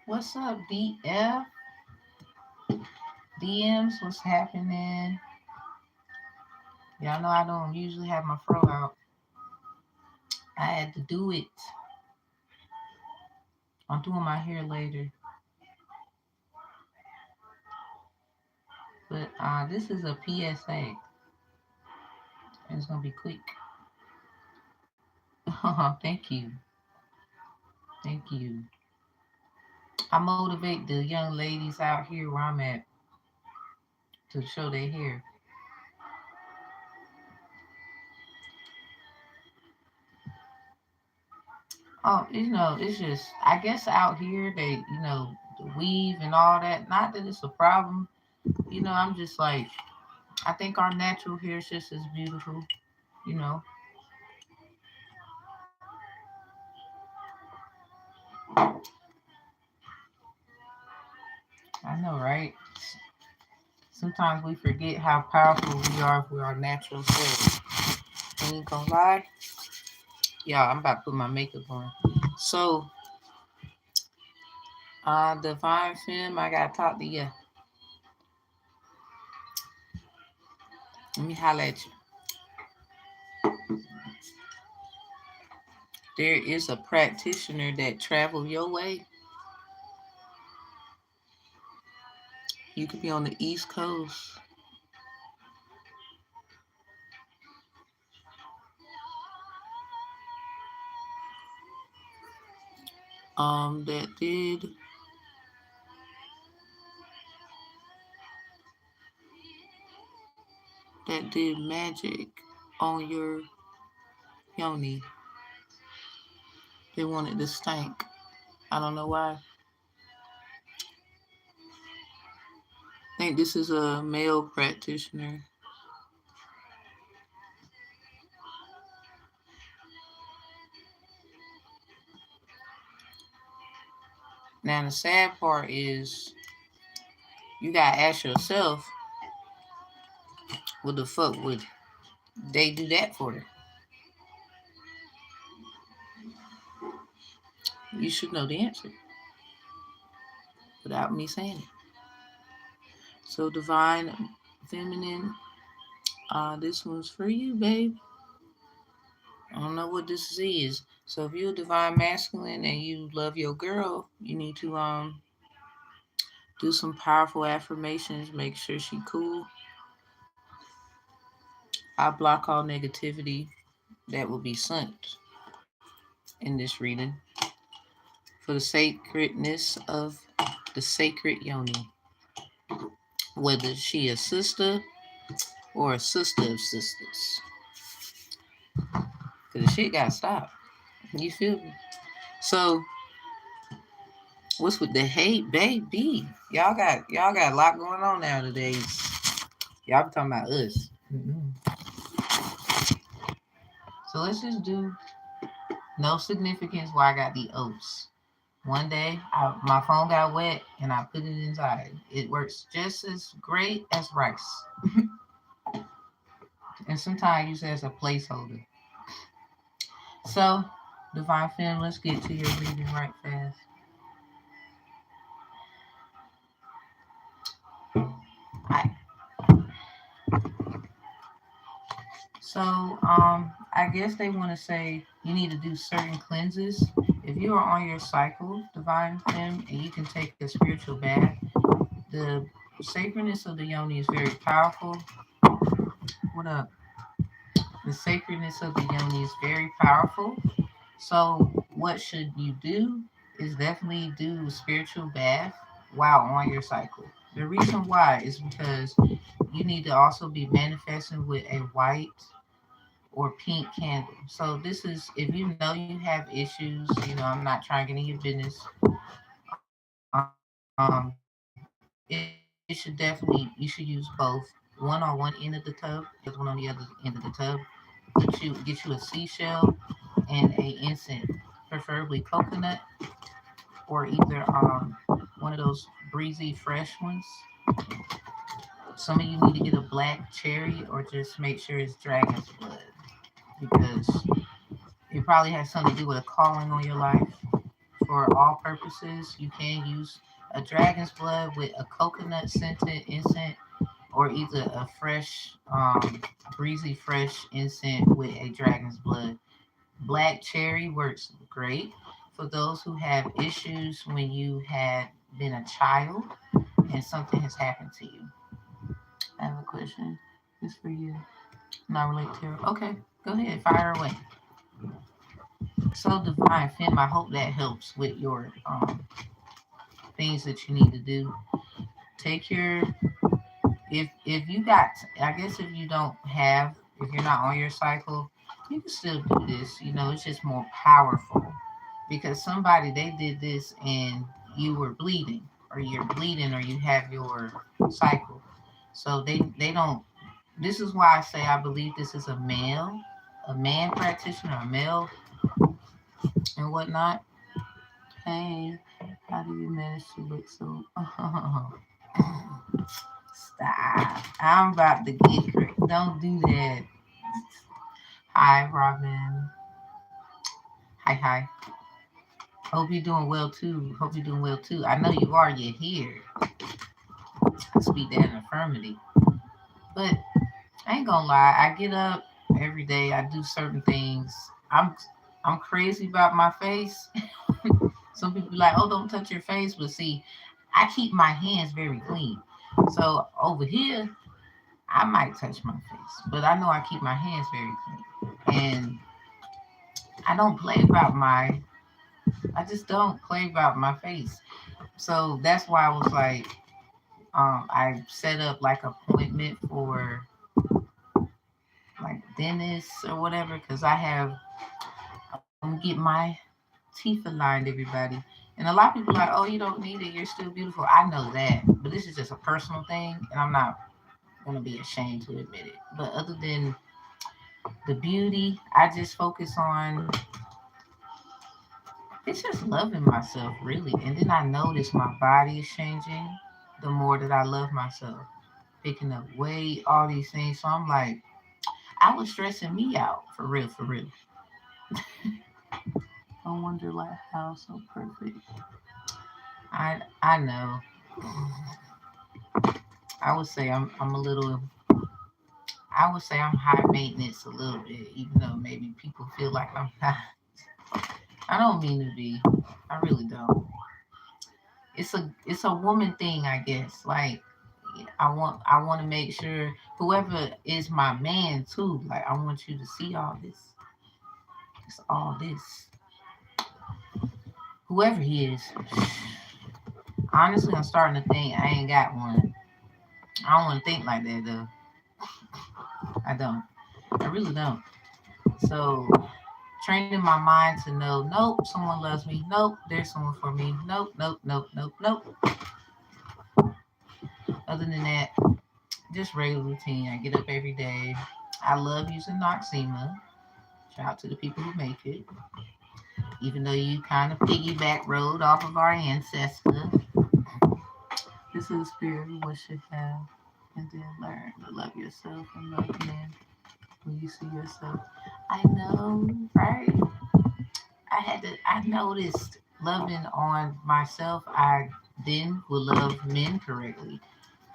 What's up, DF? DMs, what's happening? Y'all know I don't usually have my fro out. I had to do it. I'm doing my hair later. But this is a PSA. And it's going to be quick. Thank you. Thank you. I motivate the young ladies out here where I'm at to show their hair. Oh, it's just, I guess out here they, the weave and all that. Not that it's a problem. I'm just like, I think our natural hair is just as beautiful, you know. I know, right? Sometimes we forget how powerful we are if we're our natural selves. Ain't gonna lie. Yeah, I'm about to put my makeup on. So, Divine Femme, I gotta talk to you. Let me holler at you. There is a practitioner that travel your way. You could be on the East Coast. That did magic on your yoni. They wanted to stank. I don't know why. I think this is a male practitioner. Now the sad part is you gotta ask yourself, what the fuck would they do that for? You should know the answer without me saying it. So divine feminine, this one's for you, babe. I don't know what this is. So if you're a divine masculine and you love your girl, you need to do some powerful affirmations. Make sure she cool. I block all negativity that will be sent in this reading for the sacredness of the sacred yoni. Whether she a sister or a sister of sisters. Cause the shit gotta stop. You feel me? So what's with the hate, baby? Y'all got a lot going on nowadays. Y'all be talking about us. Mm-hmm. So let's just do no significance why I got the oats. One day, my phone got wet and I put it inside. It works just as great as rice. And sometimes I use it as a placeholder. So, Divine Femme, let's get to your reading right fast. Hi. So, I guess they want to say you need to do certain cleanses. If you are on your cycle, Divine Femme, and you can take a spiritual bath, the sacredness of the yoni is very powerful. What up? The sacredness of the yoni is very powerful. So, what should you do is definitely do a spiritual bath while on your cycle. The reason why is because you need to also be manifesting with a white or pink candle. So, this is if you know you have issues, I'm not trying to get in your business. It should definitely, you should use both. One on one end of the tub, the other one on the other end of the tub. Get you a seashell and a incense, preferably coconut. or either one of those breezy fresh ones. Some of you need to get a black cherry or just make sure it's dragon's blood because it probably has something to do with a calling on your life. For all purposes, you can use a dragon's blood with a coconut scented incense or either a fresh, breezy fresh incense with a dragon's blood. Black cherry works great for those who have issues when you had been a child and something has happened to you. I have a question. It's for you. Not related to tarot. Okay, go ahead. Fire away. So divine femme, I hope that helps with your things that you need to do. Take your if you got, I guess if you don't have, if you're not on your cycle, you can still do this. You know, it's just more powerful because somebody they did this and you were bleeding or you're bleeding or you have your cycle. So they don't, this is why I say I believe this is a man practitioner, a male and whatnot. Hey, how do you manage to look so? Stop. I'm about to get crazy. Don't do that. Hi, Robin. Hi, hi. Hope you're doing well too. Hope you're doing well too. I know you are. You're here. I speak that in affirmity. But I ain't gonna lie. I get up every day. I do certain things. I'm crazy about my face. Some people be like, "Oh, don't touch your face," but see, I keep my hands very clean. So over here, I might touch my face, but I know I keep my hands very clean. And I don't play about I just don't play about my face. So that's why I was like, I set up like appointment for like dentists or whatever, because I'm gonna get my teeth aligned, everybody. And a lot of people are like, oh, you don't need it, you're still beautiful. I know that, but this is just a personal thing, and I'm not gonna be ashamed to admit it. But other than the beauty, I just focus on it's just loving myself really. And then I notice my body is changing the more that I love myself, picking up weight, all these things. So I'm like, I was stressing me out for real, for real. I wonder like how so perfect. I know. I would say I'm a little I would say I'm high maintenance a little bit, even though maybe people feel like I'm not. I don't mean to be. I really don't. It's a woman thing, I guess. Like I want to make sure whoever is my man too. Like I want you to see all this. It's all this. Whoever he is. Honestly, I'm starting to think I ain't got one. I don't want to think like that though. I don't. I really don't. So training my mind to know, nope, someone loves me. Nope, there's someone for me. Nope, nope, nope, nope, nope. Other than that, just regular routine. I get up every day. I love using Noxema. Shout out to the people who make it. Even though you kind of piggyback rode off of our ancestor. This is the spirit of what should have. And then learn to love yourself and love men when you see yourself. I know, right? I noticed loving on myself, I then will love men correctly.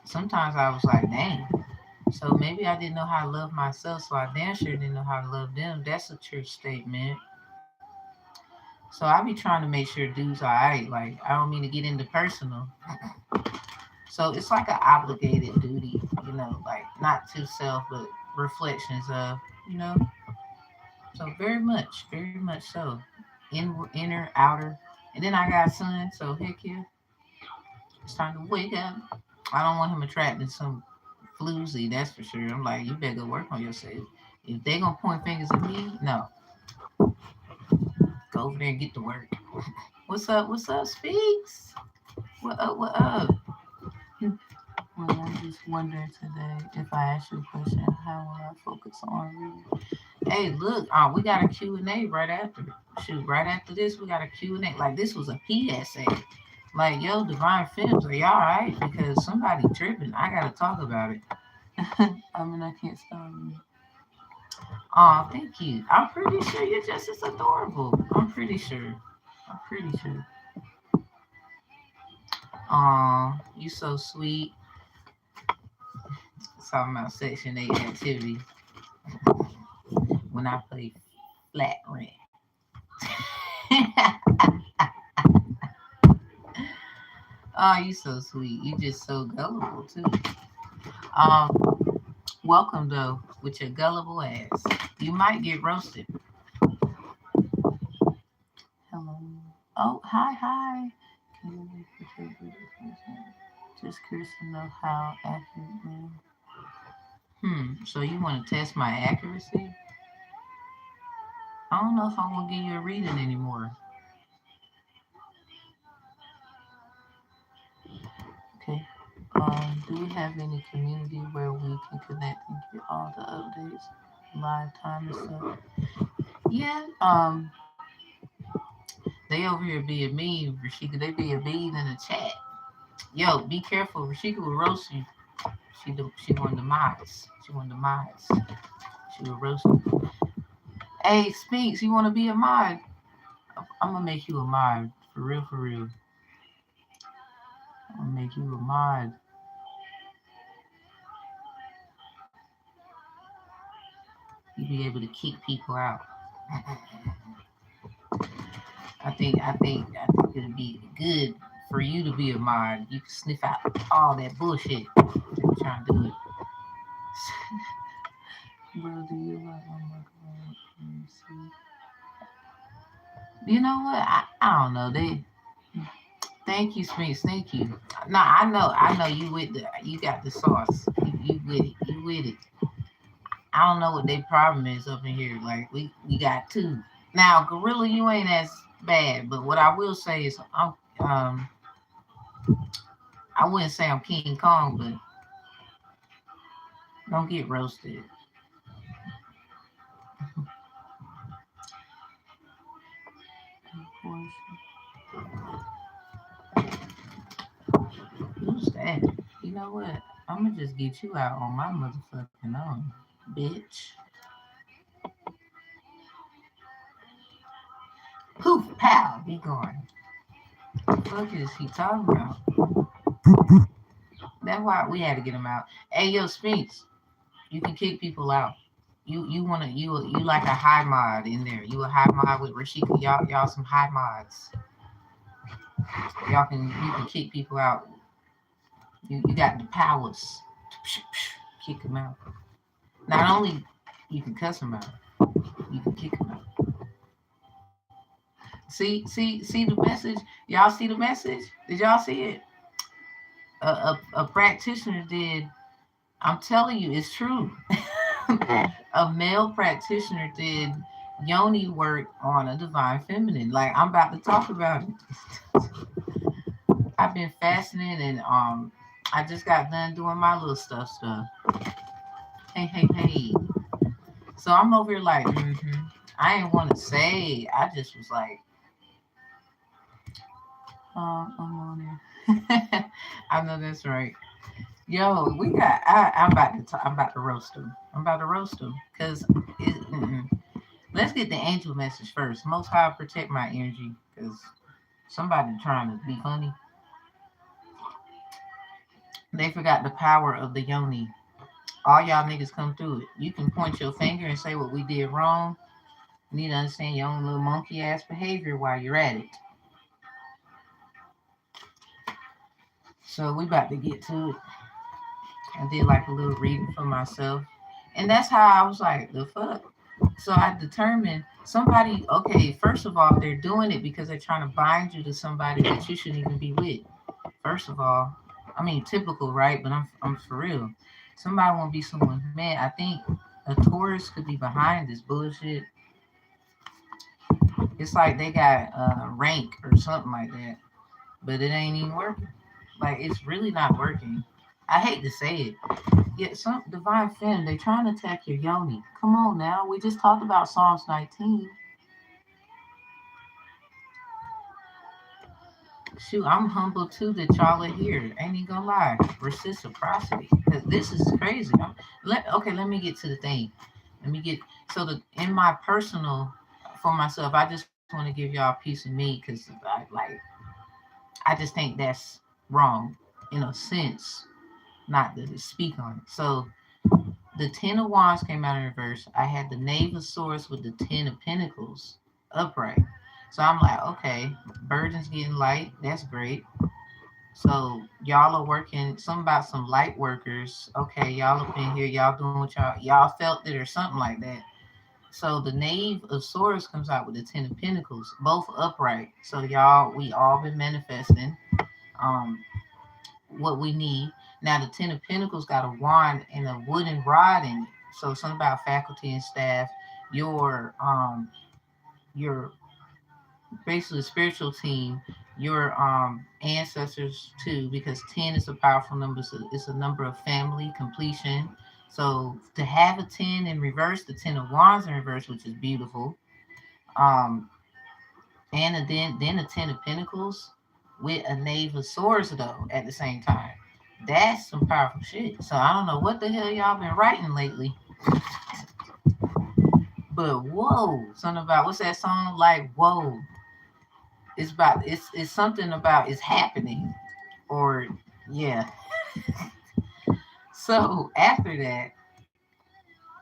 Sometimes I was like, dang. So maybe I didn't know how to love myself, so I damn sure didn't know how to love them. That's a true statement. So I be trying to make sure dudes are alright. Like I don't mean to get into personal. So it's like an obligated duty, like not to self, but reflections of, you know. So very much so. Inner, outer, and then I got a son. So heck yeah, it's time to wake up. I don't want him attracting some floozy. That's for sure. I'm like, you better go work on yourself. If they gonna point fingers at me, no, go over there and get to work. What's up? What's up, Speaks? What up? What up? Well, I'm just wondering today if I ask you a question, how will I focus on reading? Hey, look, we got a Q&A right after. Shoot, right after this, we got a Q&A. Like, this was a PSA. Like, yo, Divine Films, are y'all right? Because somebody tripping. I gotta talk about it. I mean, I can't stop me. Oh, thank you. I'm pretty sure you're just as adorable. I'm pretty sure. I'm pretty sure. Oh, you so sweet. Talking about Section 8 activity when I play flat rent. Oh, you so sweet. You just so gullible too. Welcome though with your gullible ass. You might get roasted. Hello. Oh, hi, hi. Can you make the trade with this? Just curious to know how accurate, man. So you want to test my accuracy? I don't know if I'm gonna give you a reading anymore. Okay. Do we have any community where we can connect and get all the updates, live time and stuff? Yeah. They over here being mean, Rashika. They being mean in the chat. Yo, be careful. Rashika will roast you. She won the mods. She won the mods. She will roast you. Hey, Spinks, you want to be a mod? I'm gonna make you a mod. For real, for real. I'm gonna make you a mod. You be able to kick people out. I think it'd be good for you to be a mod. You can sniff out all that bullshit. I'm trying to do it. Bro, do you like my microphone? Let me see. You know what? I don't know. Thank you, Sphinx. Thank you. No, I know you with you got the sauce. You with it. You with it. I don't know what their problem is up in here. Like we got two. Now, Gorilla, you ain't as bad, but what I will say is I wouldn't say I'm King Kong, but don't get roasted. Who's that? You know what? I'm gonna just get you out on my motherfucking own, bitch. Poof, pow, be gone. What the fuck is he talking about? That's why we had to get him out. Hey, yo, Sphinx, you can kick people out. You wanna you like a high mod in there. You a high mod with Rashika. Y'all some high mods. You can kick people out. You got the powers. Kick them out. Not only you can cuss them out, you can kick them out. See the message. Y'all see the message? Did y'all see it? A practitioner did. I'm telling you, it's true. A male practitioner did yoni work on a divine feminine. Like I'm about to talk about it. I've been fascinated and I just got done doing my little stuff. Hey. So I'm over here like, I didn't want to say. I just was like, I'm on there. I know that's right. Yo, we got. I'm about to roast them. I'm about to roast them because let's get the angel message first. Most High protect my energy because somebody trying to be funny. They forgot the power of the yoni. All y'all niggas come through it. You can point your finger and say what we did wrong. You need to understand your own little monkey ass behavior while you're at it. So we about to get to it. I did like a little reading for myself. And that's how I was like, the fuck? So I determined somebody, okay, first of all, they're doing it because they're trying to bind you to somebody that you shouldn't even be with. First of all, I mean, typical, right? But I'm for real. Somebody won't be someone, man, I think a Taurus could be behind this bullshit. It's like they got rank or something like that, but it ain't even working. Like, it's really not working. I hate to say it. Yeah, some divine femme, they trying to attack your yoni. Come on now. We just talked about Psalms 19. Shoot, I'm humble too that y'all are here. Ain't even gonna lie. Reciprocity. 'Cause this is crazy. Okay, let me get to the thing. Let me get so the in my personal for myself, I just want to give y'all a piece of me because I just think that's wrong in a sense, not to speak on it. So the Ten of Wands came out in reverse. I had the Knave of Swords with the Ten of Pentacles upright. So I'm like, okay, burden's getting light. That's great. So y'all are working some about some light workers. Okay, y'all up in here, y'all doing what y'all felt it or something like that. So the Knave of Swords comes out with the Ten of Pentacles, both upright. So y'all, we all been manifesting um what we need. Now the Ten of Pentacles got a wand and a wooden rod in it. So something about faculty and staff, your basically spiritual team, your ancestors too, because 10 is a powerful number. So it's a number of family completion. So to have a 10 in reverse, the 10 of wands in reverse, which is beautiful, um and then a 10 of pentacles with a knave of swords though at the same time. That's some powerful shit. So I don't know what the hell y'all been writing lately, but whoa, something about what's that song like? Whoa, it's something about it's happening, or yeah. So after that,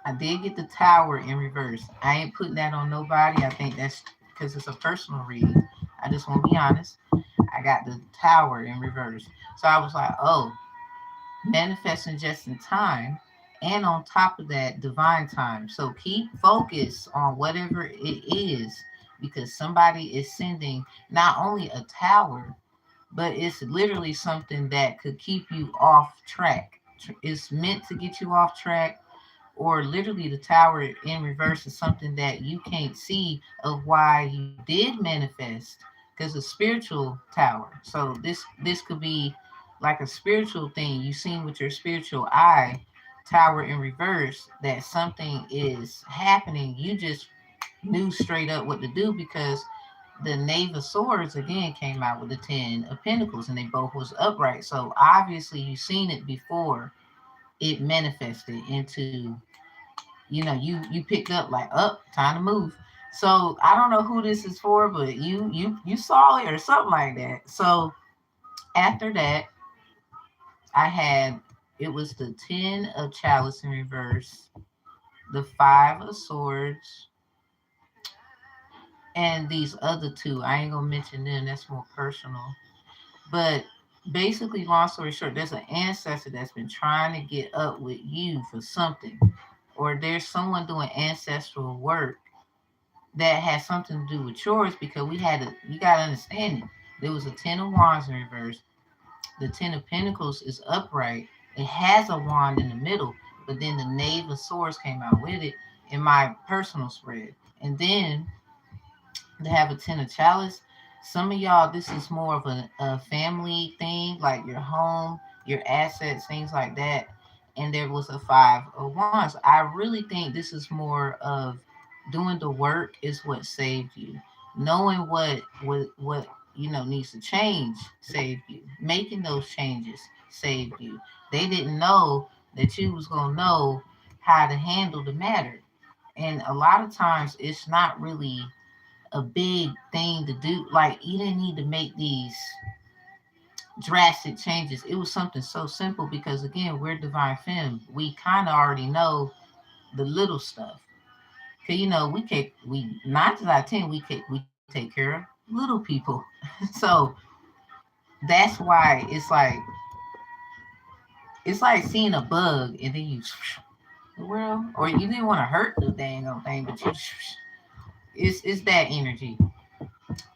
I did get the tower in reverse. I ain't putting that on nobody. I think that's because it's a personal reading. I just want to be honest. I got the tower in reverse. So I was like, oh, manifesting just in time. And on top of that, divine time. So keep focus on whatever it is because somebody is sending not only a tower, but it's literally something that could keep you off track. It's meant to get you off track, or literally the tower in reverse is something that you can't see of why you did manifest because a spiritual tower. So this could be like a spiritual thing you seen with your spiritual eye, tower in reverse, that something is happening. You just knew straight up what to do because the knave of swords again came out with the 10 of pentacles and they both was upright. So obviously you seen it before it manifested into, you picked up like, up, time to move. So I don't know who this is for, but you saw it or something like that. So after that, I had, it was the 10 of chalice in reverse, the 5 of swords, and these other two. I ain't gonna mention them, that's more personal. But basically, long story short, there's an ancestor that's been trying to get up with you for something, or there's someone doing ancestral work that has something to do with yours because you got to understand it. There was a 10 of wands in reverse. The 10 of pentacles is upright. It has a wand in the middle, but then the knave of swords came out with it in my personal spread. And then they have a 10 of chalice. Some of y'all, this is more of a family thing, like your home, your assets, things like that. And there was a 5 of wands. I really think this is more of doing the work is what saved you. Knowing what needs to change saved you. Making those changes saved you. They didn't know that you was gonna know how to handle the matter. And a lot of times it's not really a big thing to do. Like you didn't need to make these drastic changes. It was something so simple because again, we're divine femme. We kind of already know the little stuff. Cause we 9 out of 10 we take care of little people. So that's why it's like seeing a bug and then you the world, or you didn't want to hurt the dang old thing, but you it's that energy.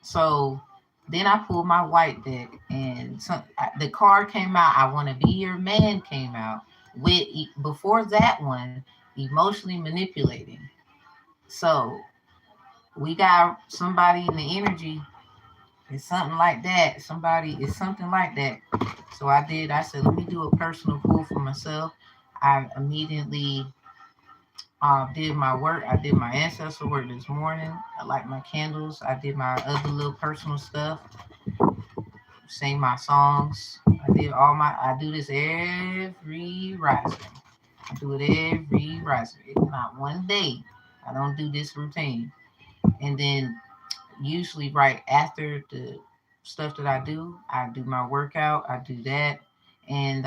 So then I pulled my white deck, and the card came out. I want to be your man came out with before that one, emotionally manipulating. So we got somebody in the energy It's something like that. It's something like that. So I said, let me do a personal pull for myself. I immediately did my work. I did my ancestral work this morning. I light my candles. I did my other little personal stuff, sing my songs. I do this every rising. I do it every rising. It's not one day I don't do this routine. And then usually right after the stuff that I do my workout. I do that. And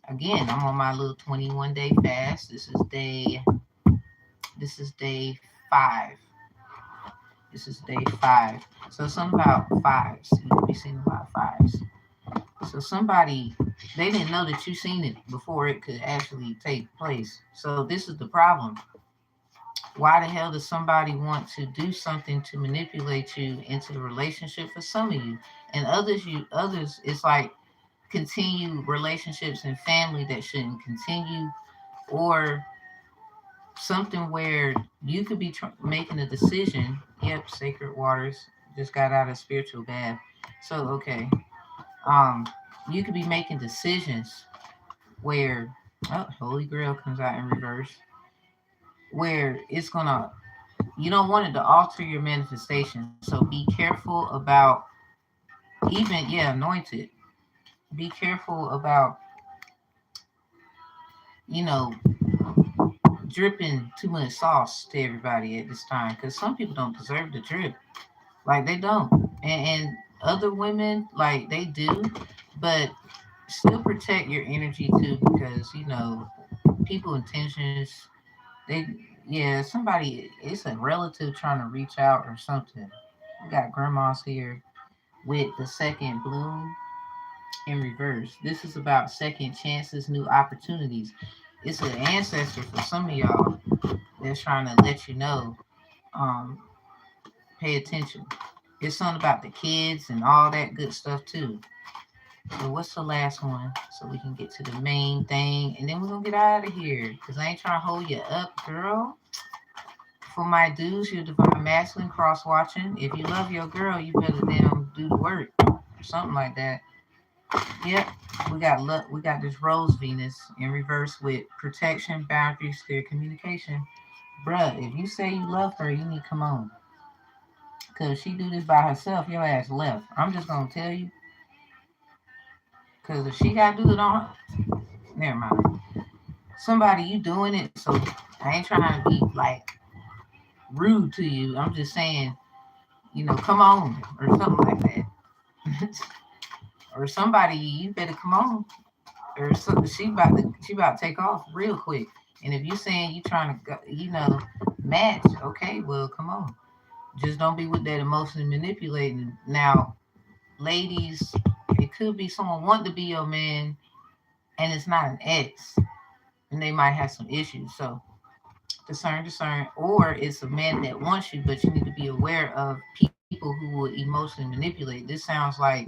again, I'm on my little 21-day fast. This is day 5. This is day 5. So something about fives. You could be seeing a lot of fives. So somebody, they didn't know that you seen it before it could actually take place. So this is the problem. Why the hell does somebody want to do something to manipulate you into the relationship for some of you? And others, it's like continue relationships and family that shouldn't continue, or something where you could be making a decision. Yep, sacred waters just got out of spiritual bath. So okay, um, you could be making decisions where, oh, Holy Grail comes out in reverse, where it's gonna, you don't want it to alter your manifestation. So be careful about, even, yeah, anointed. Be careful about, you know, dripping too much sauce to everybody at this time, because some people don't deserve the drip. Like they don't, and other women, like they do, but still protect your energy too, because people intentions. They, yeah, somebody, it's a relative trying to reach out or something. We got grandmas here with the second bloom in reverse. This is about second chances, new opportunities. It's an ancestor for some of y'all that's trying to let you know, um, pay attention. It's something about the kids and all that good stuff too. So what's the last one? So we can get to the main thing, and then we're gonna get out of here. Cause I ain't trying to hold you up, girl. For my dudes, your divine masculine cross watching. If you love your girl, you better damn do the work. Something like that. Yep. We got this Rose Venus in reverse with protection, boundaries, clear communication. Bruh, if you say you love her, you need to come on. Cause she do this by herself, your ass left. I'm just gonna tell you. Cause if she gotta do it on her, never mind. Somebody, you doing it, so I ain't trying to be like rude to you. I'm just saying, come on or something like that. Or somebody, you better come on. Or something, she about to take off real quick. And if you saying you trying to go, match, okay, well, come on. Just don't be with that emotionally manipulating. Now, ladies, it could be someone want to be your man, and it's not an ex, and they might have some issues. So discern, or it's a man that wants you, but you need to be aware of people who will emotionally manipulate. It sounds like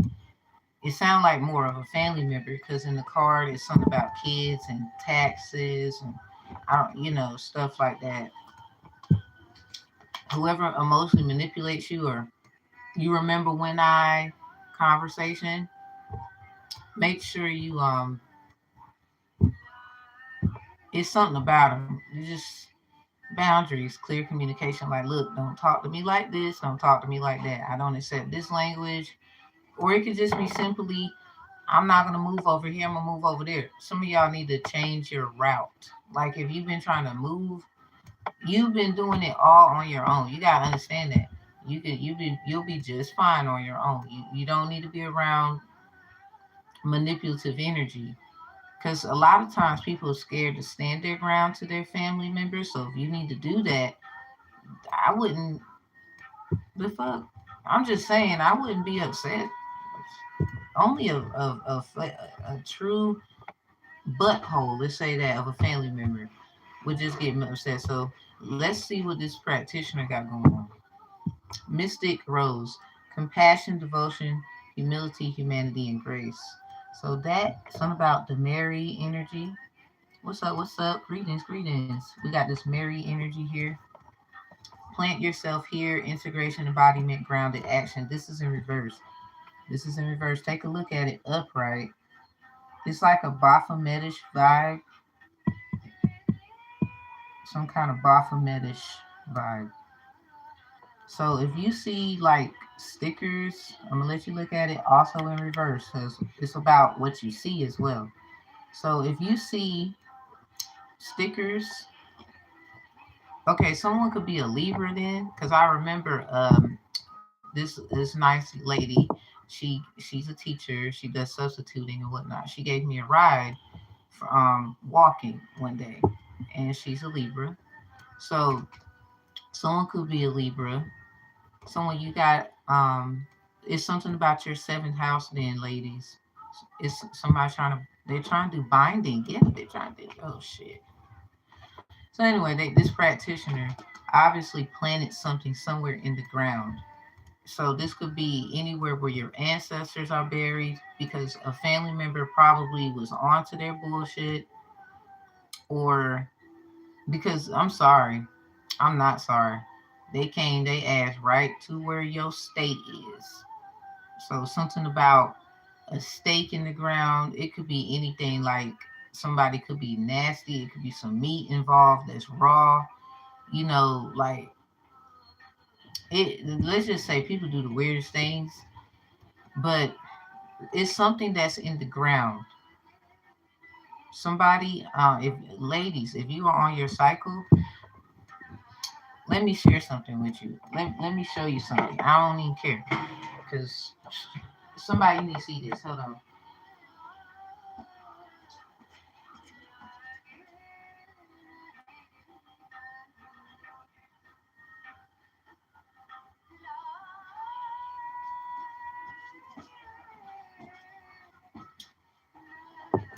more of a family member, because in the card it's something about kids and taxes and stuff like that. Whoever emotionally manipulates you, or you remember when I conversation, make sure you it's something about them. You just boundaries, clear communication. Like, look, don't talk to me like this. Don't talk to me like that. I don't accept this language. Or it could just be simply, I'm not gonna move over here. I'm gonna move over there. Some of y'all need to change your route. Like if you've been trying to move, you've been doing it all on your own. You gotta understand that. You'll be just fine on your own. You don't need to be around manipulative energy. Because a lot of times people are scared to stand their ground to their family members. So if you need to do that, I wouldn't. The fuck? I'm just saying, I wouldn't be upset. Only a true butthole, let's say that, of a family member would just get upset. So let's see what this practitioner got going on. Mystic Rose, compassion, devotion, humility, humanity, and grace. So that's something about the Mary energy. What's up? What's up? Greetings, greetings. We got this Mary energy here. Plant yourself here, integration, embodiment, grounded action. This is in reverse. This is in reverse. Take a look at it upright. It's like a Baphometish vibe, some kind of Baphometish vibe. So if you see like stickers, I'm gonna let you look at it also in reverse because it's about what you see as well. So if you see stickers, okay, someone could be a Libra then, because I remember this nice lady, she's a teacher, she does substituting and whatnot. She gave me a ride for, walking one day, and she's a Libra. So someone could be a Libra. Someone you got it's something about your seventh house then, ladies. It's somebody trying to they're trying to do binding. Yeah, they're trying to do oh shit. So anyway, this practitioner obviously planted something somewhere in the ground. So this could be anywhere where your ancestors are buried because a family member probably was onto their bullshit, or because I'm sorry, I'm not sorry. They came they ass right to where your state is. So something about a stake in the ground. It could be anything, like somebody could be nasty. It could be some meat involved that's raw. Like it. Let's just say people do the weirdest things, but it's something that's in the ground. Somebody, if ladies, if you are on your cycle, let me share something with you. Let me show you something. I don't even care because somebody need to see this. Hold on.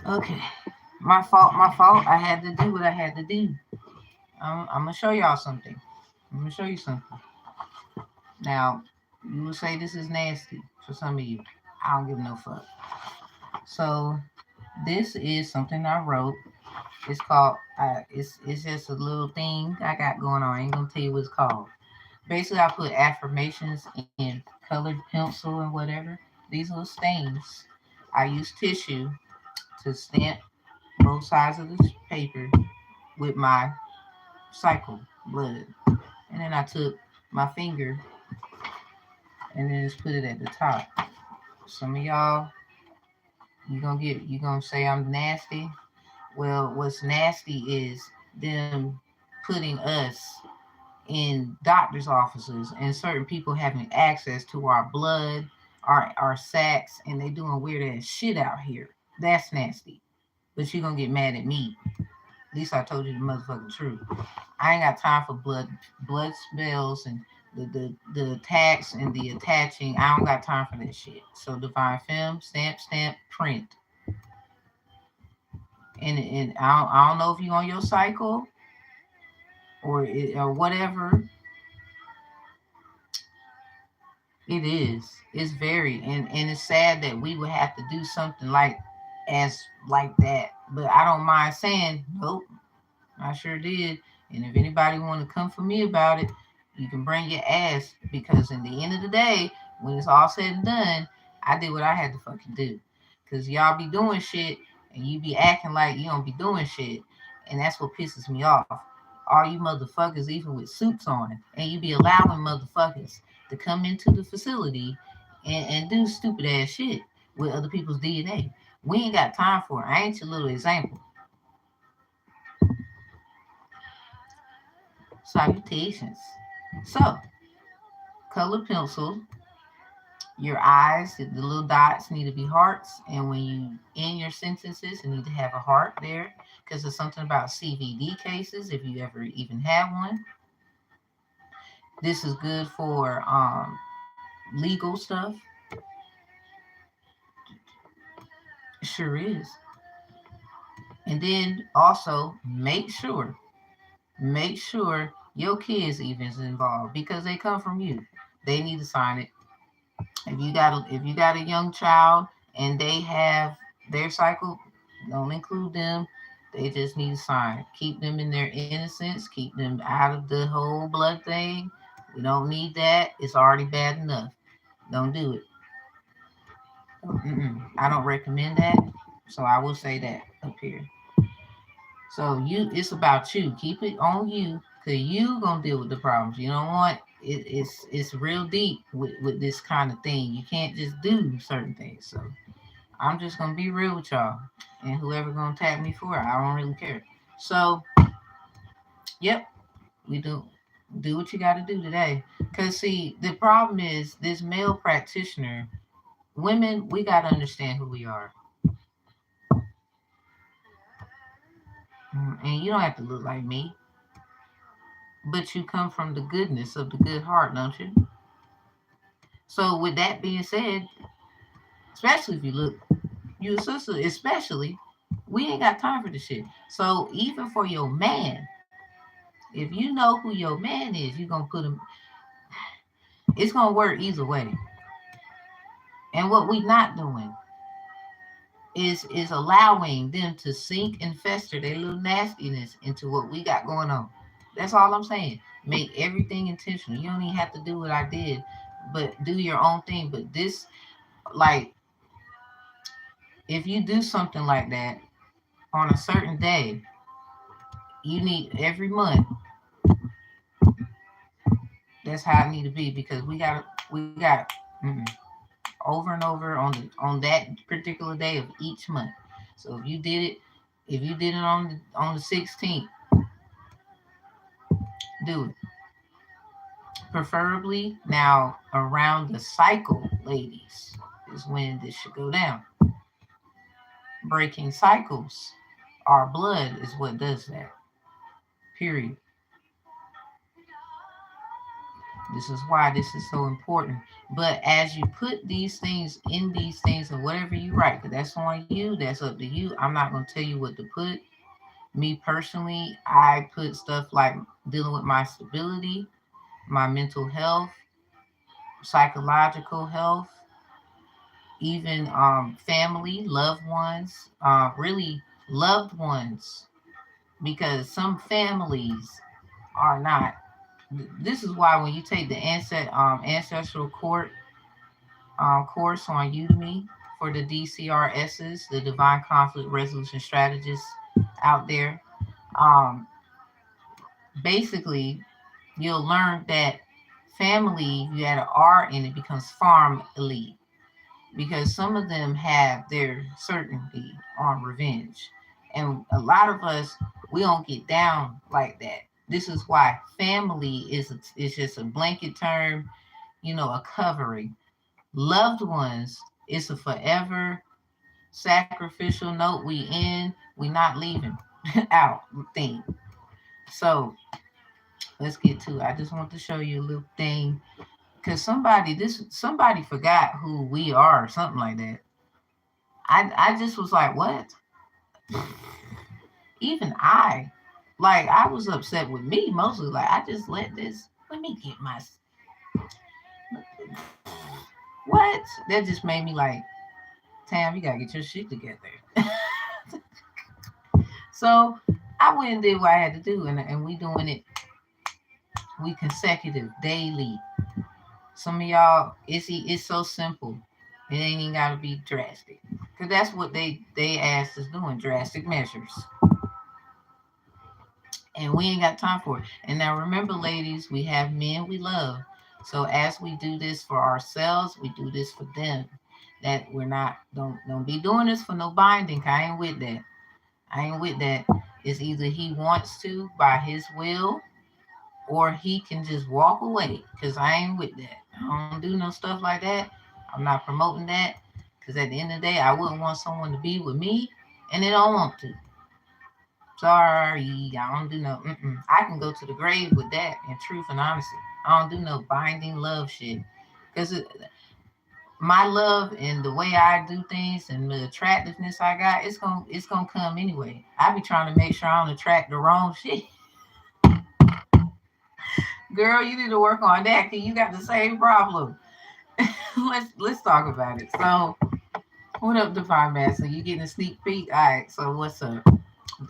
Okay. My fault, my fault. I had to do what I had to do. I'm gonna show y'all something. I'm gonna show you something. Now, you will say this is nasty for some of you. I don't give no fuck. So, this is something I wrote. It's called. It's just a little thing I got going on. I ain't gonna tell you what it's called. Basically, I put affirmations in colored pencil and whatever. These little stains. I use tissue to stamp both sides of the paper with my cycle blood. And then I took my finger and then just put it at the top. Some of y'all, you gonna say I'm nasty. Well, what's nasty is them putting us in doctor's offices and certain people having access to our blood, our sacks, and they doing weird ass shit out here. That's nasty. But you gonna get mad at me. At least I told you the motherfucking truth. I ain't got time for blood spills and the attacks and the attaching. I don't got time for that shit. So divine film, stamp, print. And I don't know if you on your cycle or whatever. It is. It's very and it's sad that we would have to do something like that. But I don't mind saying nope. I sure did. And if anybody want to come for me about it, you can bring your ass because in the end of the day, when it's all said and done, I did what I had to fucking do. Cause y'all be doing shit and you be acting like you don't be doing shit, and that's what pisses me off. All you motherfuckers, even with suits on, and you be allowing motherfuckers to come into the facility and do stupid ass shit with other people's DNA. We ain't got time for it. I ain't your little example. Salutations. So, color pencil. Your eyes, the little dots need to be hearts, and when you end your sentences, you need to have a heart there because there's something about CVD cases if you ever even have one. This is good for legal stuff. Sure is. And then also make sure your kids even is involved because they come from you. They need to sign it. If you got a young child and they have their cycle, don't include them. They just need a sign. Keep them in their innocence. Keep them out of the whole blood thing. We don't need that. It's already bad enough. Don't do it. I don't recommend that. So I will say that up here. So it's about you. Keep it on you, cause you gonna deal with the problems. You don't want it. It's real deep with this kind of thing. You can't just do certain things. So I'm just gonna be real with y'all, and whoever gonna tag me for it, I don't really care. So yep, we do what you got to do today. Cause see, the problem is this male practitioner. Women, we got to understand who we are. And you don't have to look like me, but you come from the goodness of the good heart, don't you? So with that being said, especially if you look, you a sister, especially, we ain't got time for this shit. So even for your man, if you know who your man is, you gonna put him. It's gonna work either way. And what we not doing is allowing them to sink and fester their little nastiness into what we got going on. That's all I'm saying. Make everything intentional. You don't even have to do what I did, but do your own thing. But this, like, if you do something like that on a certain day, you need every month. That's how it need to be because we got over and over on that particular day of each month. So if you did it on the 16th, do it. Preferably now around the cycle, ladies, is when this should go down. Breaking cycles, our blood is what does that. Period. This is why this is so important. But as you put these things in these things and whatever you write, because that's on you, that's up to you. I'm not going to tell you what to put. Me personally, I put stuff like dealing with my stability, my mental health, psychological health, even family, loved ones, really loved ones, because some families are not. This is why when you take the ancestral court course on Udemy for the DCRSs, the Divine Conflict Resolution Strategists out there, um, basically you'll learn that family, you add an R in it, becomes farm elite because some of them have their certainty on revenge. And a lot of us, we don't get down like that. This is why family is just a blanket term, a covering. Loved ones is a forever sacrificial note. We in, we not leaving out thing. So let's get to it. I just want to show you a little thing because somebody forgot who we are, or something like that. I just was like, what? Even I was upset with me mostly. Like I just let me get my what? That just made me like, Tam, you gotta get your shit together. So I went and did what I had to do, and we doing it. We consecutive daily. Some of y'all, it's so simple. It ain't even gotta be drastic, cause that's what they asked us doing, drastic measures, and we ain't got time for it. And now remember, ladies, we have men we love. So as we do this for ourselves, we do this for them. That we're not don't be doing this for no binding. I ain't with that. I ain't with that. It's either he wants to by his will, or he can just walk away. Cause I ain't with that. I don't do no stuff like that. I'm not promoting that. Cause at the end of the day, I wouldn't want someone to be with me, and they don't want to. Sorry, I don't do no. I can go to the grave with that in truth and honesty. I don't do no binding love shit. Cause my love and the way I do things and the attractiveness I got, it's gonna come anyway. I be trying to make sure I don't attract the wrong shit. Girl, you need to work on that because you got the same problem. let's talk about it. So, what up, Divine Master? You getting a sneak peek? All right. So, what's up?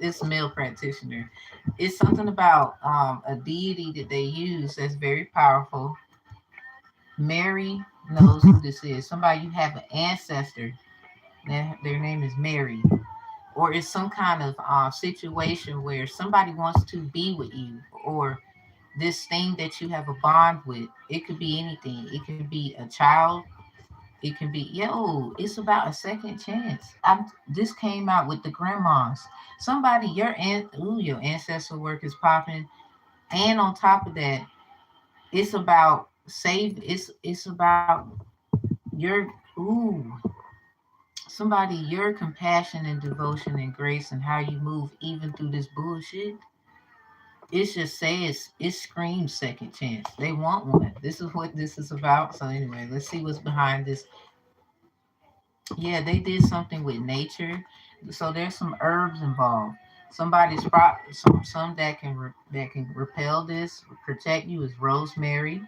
This male practitioner. It's something about a deity that they use that's very powerful. Mary knows who this is. Somebody you have an ancestor. Their name is Mary. Or it's some kind of situation where somebody wants to be with you, or this thing that you have a bond with. It could be anything. It could be a child. It can be, yo, it's about a second chance. This came out with the grandmas. Somebody, your ancestral work is popping. And on top of that, it's about it's about your, ooh, somebody, your compassion and devotion and grace and how you move even through this bullshit. It just says, it screams second chance. They want one. This is what this is about. So anyway, let's see what's behind this. Yeah, they did something with nature. So there's some herbs involved. Some that can repel this, protect you, is rosemary,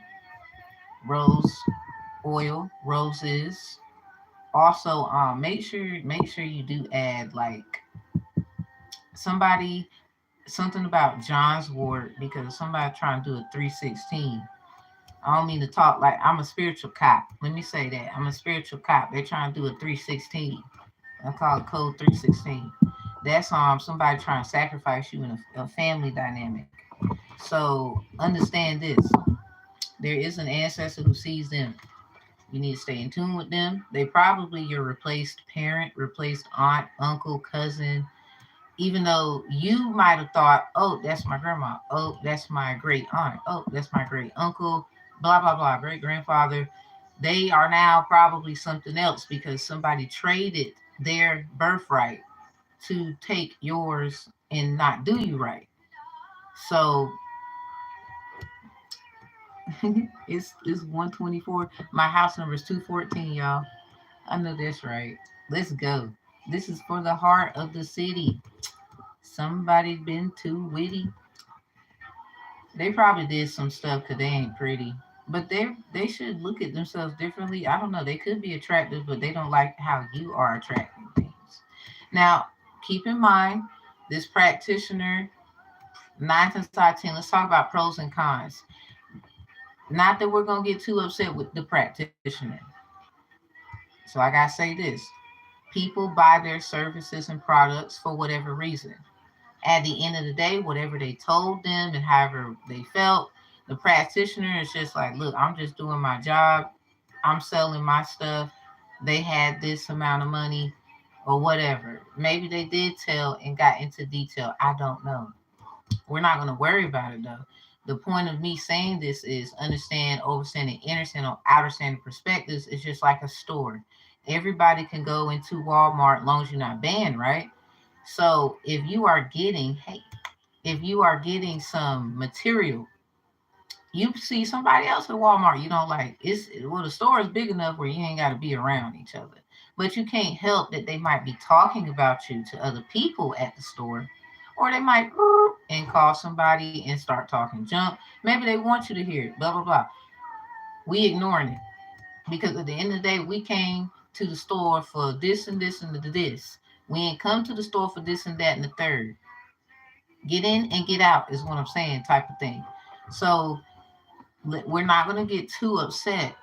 rose oil, roses. Also, make sure you do add like somebody, something about John's wort, because somebody trying to do a 316. I don't mean to talk like I'm a spiritual cop. Let me say that. I'm a spiritual cop. They're trying to do a 316. I call it code 316. That's somebody trying to sacrifice you in a family dynamic. So understand this. There is an ancestor who sees them. You need to stay in tune with them. They probably your replaced parent, replaced aunt, uncle, cousin, even though you might have thought, oh, that's my grandma. Oh, that's my great aunt. Oh, that's my great uncle, blah, blah, blah, great grandfather. They are now probably something else because somebody traded their birthright to take yours and not do you right. So it's 124. My house number is 214, y'all. I know that's right. Let's go. This is for the heart of the city. Somebody been too witty. They probably did some stuff because they ain't pretty. But they should look at themselves differently. I don't know. They could be attractive, but they don't like how you are attracting things. Now, keep in mind, this practitioner, nine times out of ten, let's talk about pros and cons. Not that we're gonna get too upset with the practitioner. So I gotta say this. People buy their services and products for whatever reason. At the end of the day, whatever they told them and however they felt, the practitioner is just like, look, I'm just doing my job. I'm selling my stuff. They had this amount of money or whatever. Maybe they did tell and got into detail. I don't know. We're not going to worry about it though. The point of me saying this is understand, overstand, and understand on outer standard perspectives. It's just like a store. Everybody can go into Walmart as long as you're not banned, right? So if you are getting some material, you see somebody else at Walmart you don't like. It's well, the store is big enough where you ain't got to be around each other, but you can't help that they might be talking about you to other people at the store, or they might and call somebody and start talking junk. Maybe they want you to hear it. Blah blah blah. We ignoring it because at the end of the day, we came to the store for this and this and this. We ain't come to the store for this and that and the third. Get in and get out is what I'm saying, type of thing. So we're not going to get too upset.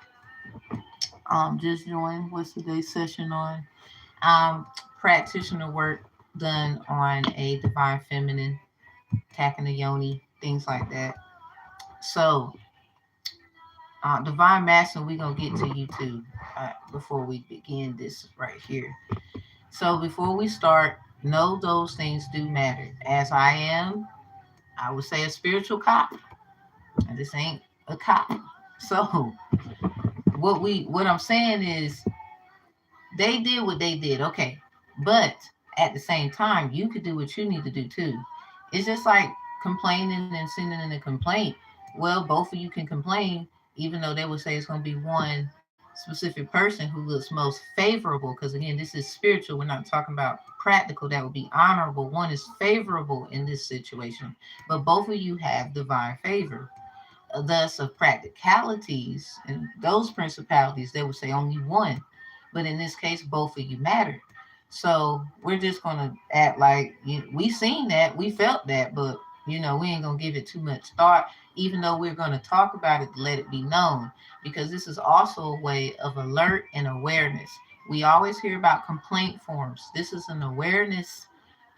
Just join. What's today's session on? Practitioner work done on a divine feminine, attacking the yoni, things like that. So, divine masculine, we're going to get to you too before we begin this right here. So, before we start, know those things do matter. As I am, I would say, a spiritual cop. And this ain't a cop. So, what I'm saying is they did what they did, okay. But at the same time, you could do what you need to do too. It's just like complaining and sending in a complaint. Well, both of you can complain, even though they would say it's going to be one specific person who looks most favorable. Because again, this is spiritual. We're not talking about practical. That would be honorable. One is favorable in this situation, but both of you have divine favor. Thus, of practicalities and those principalities, they would say only one. But in this case, both of you matter. So we're just gonna act like we seen that, we felt that, but we ain't gonna give it too much thought, even though we're gonna talk about it to let it be known, because this is also a way of alert and awareness. We always hear about complaint forms. This is an awareness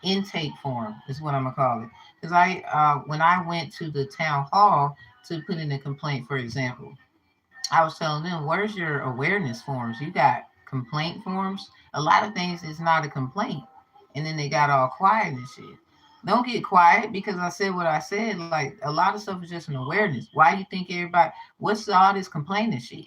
intake form, is what I'm gonna call it. Because when I went to the town hall to put in a complaint, for example, I was telling them, where's your awareness forms? You got complaint forms. A lot of things is not a complaint. And then they got all quiet and shit. Don't get quiet because I said what I said. Like, a lot of stuff is just an awareness. Why do you think everybody, what's all this complaining shit?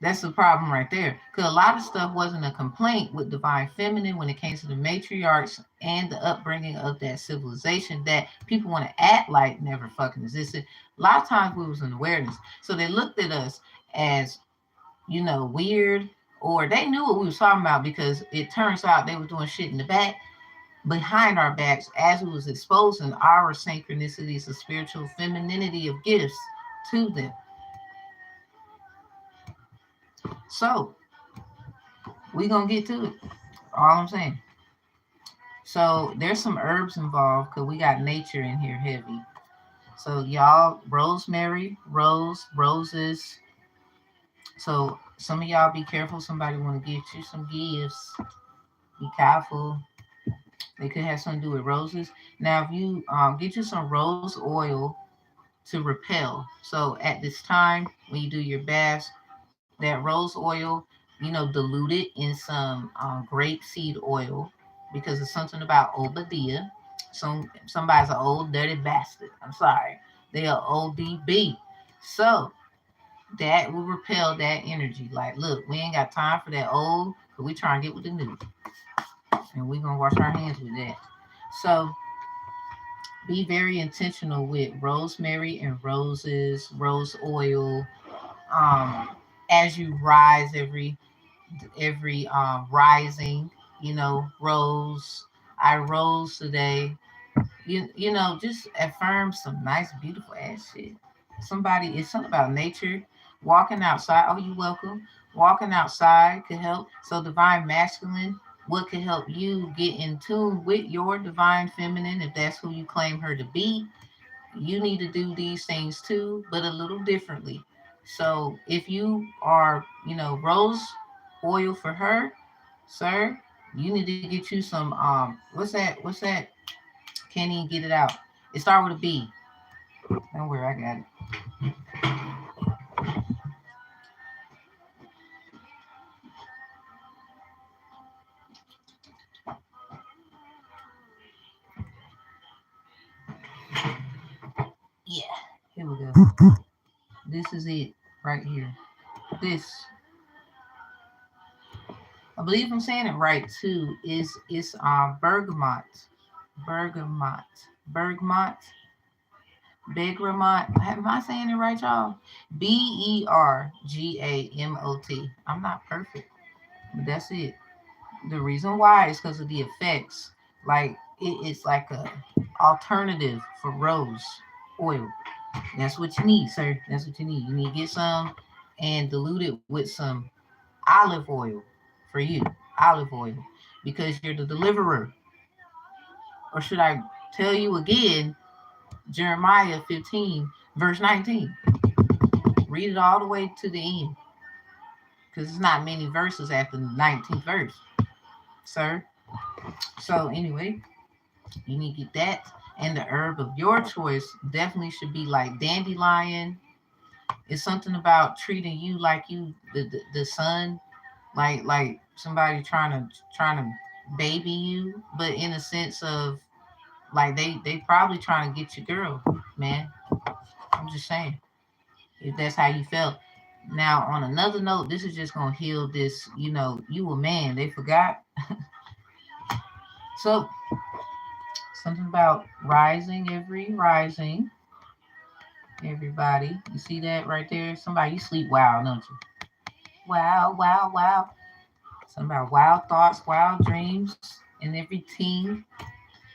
That's the problem right there. Because a lot of stuff wasn't a complaint with divine feminine when it came to the matriarchs and the upbringing of that civilization that people want to act like never fucking existed. A lot of times we was in awareness. So they looked at us as, weird, or they knew what we was talking about because it turns out they were doing shit in the back, behind our backs, as we was exposing our synchronicities of spiritual femininity of gifts to them. So we gonna get to it. All I'm saying. So there's some herbs involved because we got nature in here heavy. So y'all, rosemary, roses. So some of y'all be careful. Somebody want to get you some gifts. Be careful. They could have something to do with roses. Now, if you get you some rose oil to repel. So at this time, when you do your baths, that rose oil, dilute it in some grape seed oil because it's something about Obadiah. Somebody's an old dirty bastard. I'm sorry. They are ODB. So that will repel that energy. Like, look, we ain't got time for that old, but we trying to get with the new. And we gonna wash our hands with that. So be very intentional with rosemary and roses, rose oil, um, as you rise every rising, rose. I rose today. Just affirm some nice, beautiful ass shit. It's something about nature. Walking outside. Oh, you welcome. Walking outside could help. So divine masculine, what could help you get in tune with your divine feminine, if that's who you claim her to be? You need to do these things too, but a little differently. So if you are, rose oil for her, sir, you need to get you some what's that? Can't even get it out. It starts with a B. Don't worry, I got it. Yeah, here we go. This is it right here. This, I believe I'm saying it right too, is bergamot. Bergamot. Bergamot. Bergamot. Am I saying it right, y'all? Bergamot. I'm not perfect, but that's it. The reason why is because of the effects. Like it's like a alternative for rose oil. That's what you need, sir. That's what you need. You need to get some and dilute it with some olive oil for you. Olive oil. Because you're the deliverer. Or should I tell you again, Jeremiah 15, verse 19? Read it all the way to the end. Because it's not many verses after the 19th verse, sir. So anyway, you need to get that. And the herb of your choice definitely should be like dandelion. It's something about treating you like you the son, like somebody trying to baby you, but in a sense of like they probably trying to get your girl, man. I'm just saying, if that's how you felt. Now, on another note, this is just gonna heal this. You a man. They forgot. So something about rising, every rising, everybody. You see that right there? Somebody, you sleep wild, don't you? Wow, wow, wow. Something about wild thoughts, wild dreams, and every teen.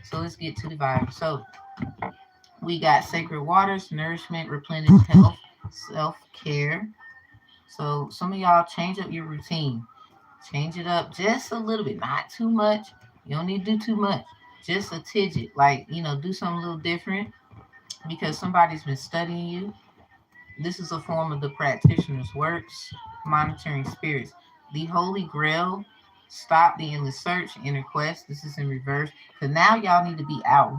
So let's get to the vibe. So we got sacred waters, nourishment, replenish health, self care. So some of y'all change up your routine. Change it up just a little bit, not too much. You don't need to do too much. Just a tidget, like, do something a little different because somebody's been studying you. This is a form of the practitioner's works, monitoring spirits. The Holy Grail, stop the endless search, inner quest. This is in reverse. Because now y'all need to be out.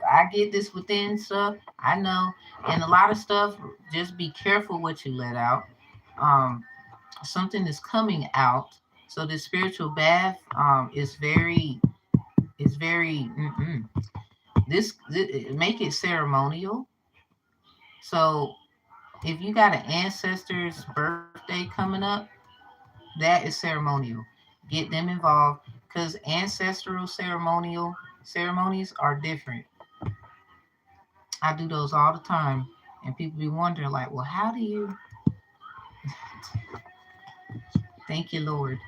I get this within stuff. I know. And a lot of stuff, just be careful what you let out. Um, Something is coming out. So the spiritual bath is very, this make it ceremonial. So if you got an ancestor's birthday coming up, that is ceremonial. Get them involved because ancestral ceremonial ceremonies are different. I do those all the time, and people be wondering, like, well, how do you? Thank you, Lord.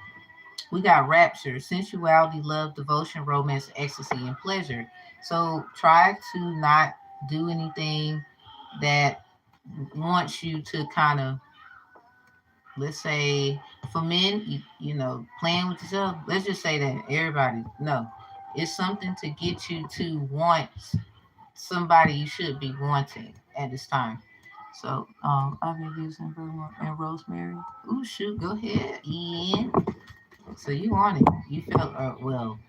We got rapture, sensuality, love, devotion, romance, ecstasy, and pleasure. So try to not do anything that wants you to kind of, let's say, for men, playing with yourself. Let's just say that everybody, no, it's something to get you to want somebody you should be wanting at this time. So, I've been using bergamot and rosemary. Ooh, shoot, go ahead, Ian. So you want it? You felt well.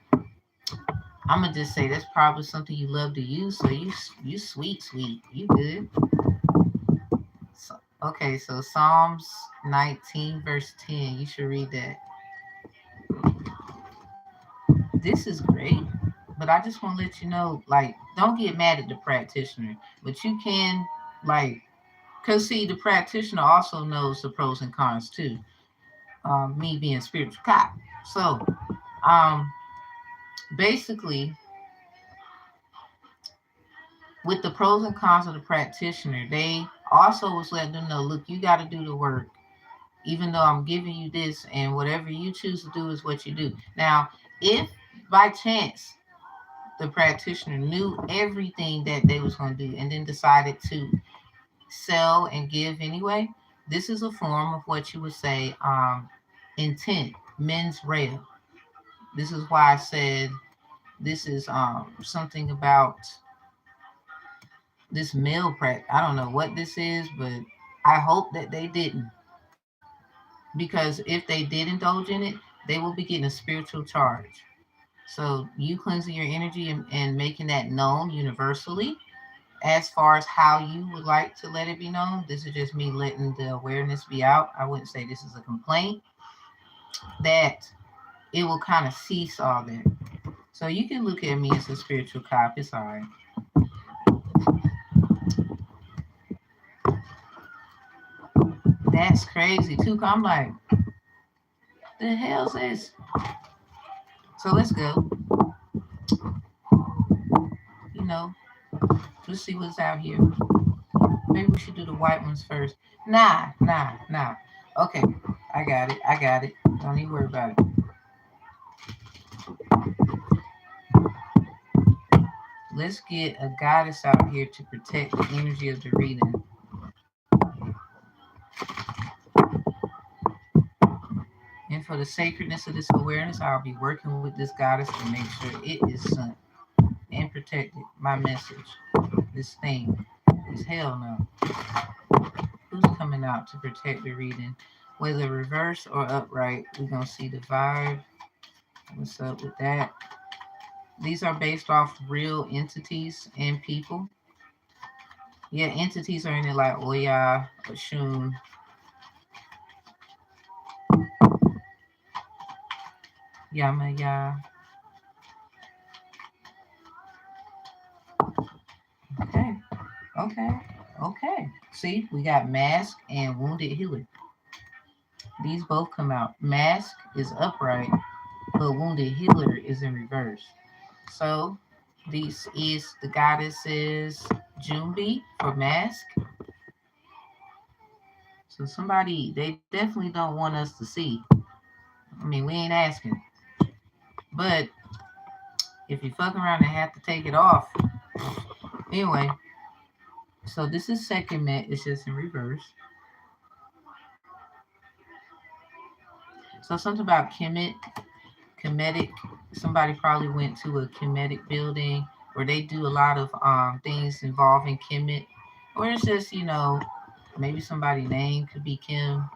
I'm gonna just say that's probably something you love to use. So you sweet, sweet. You good? So, okay, so Psalms 19 verse 10. You should read that. This is great, but I just want to let you know, like, don't get mad at the practitioner, but you can, like, because see, the practitioner also knows the pros and cons too. Me being spiritual cop. So, um, basically, with the pros and cons of the practitioner, they also was letting them know, look, you got to do the work, even though I'm giving you this, and whatever you choose to do is what you do. Now, if by chance the practitioner knew everything that they was going to do and then decided to sell and give anyway, this is a form of what you would say intent, mens rea. This is why I said this is something about this male practice. I don't know what this is, but I hope that they didn't, because if they did indulge in it, they will be getting a spiritual charge. So you cleansing your energy and making that known universally. As far as how you would like to let it be known, this is just me letting the awareness be out. I wouldn't say this is a complaint, that it will kind of cease all that. So you can look at me as a spiritual cop. It's all right. That's crazy too. 'Cause I'm like, the hell's this? So let's go. You know, let's see what's out here. Maybe we should do the white ones first. Nah, nah, nah. Okay, I got it. I got it. Don't even worry about it. Let's get a goddess out here to protect the energy of the reading. And for the sacredness of this awareness, I'll be working with this goddess to make sure it is sent and protected. My message, this thing, is hell no. Who's coming out to protect the reading? Whether reverse or upright, we're going to see the vibe. What's up with that? These are based off real entities and people. Yeah, entities are in it like Oya, Oshun, Yamaya. Okay, okay, okay. See, we got mask and wounded healer. These both come out. Mask is upright, but wounded healer is in reverse. So this is the goddesses Jumbi for mask. So somebody, they definitely don't want us to see. I mean, we ain't asking. But if you fuck around and have to take it off. Anyway, so this is second met, it's just in reverse. So something about Kemetic. Somebody probably went to a Kemetic building where they do a lot of things involving Kemet, or it's just maybe somebody's name could be Kim.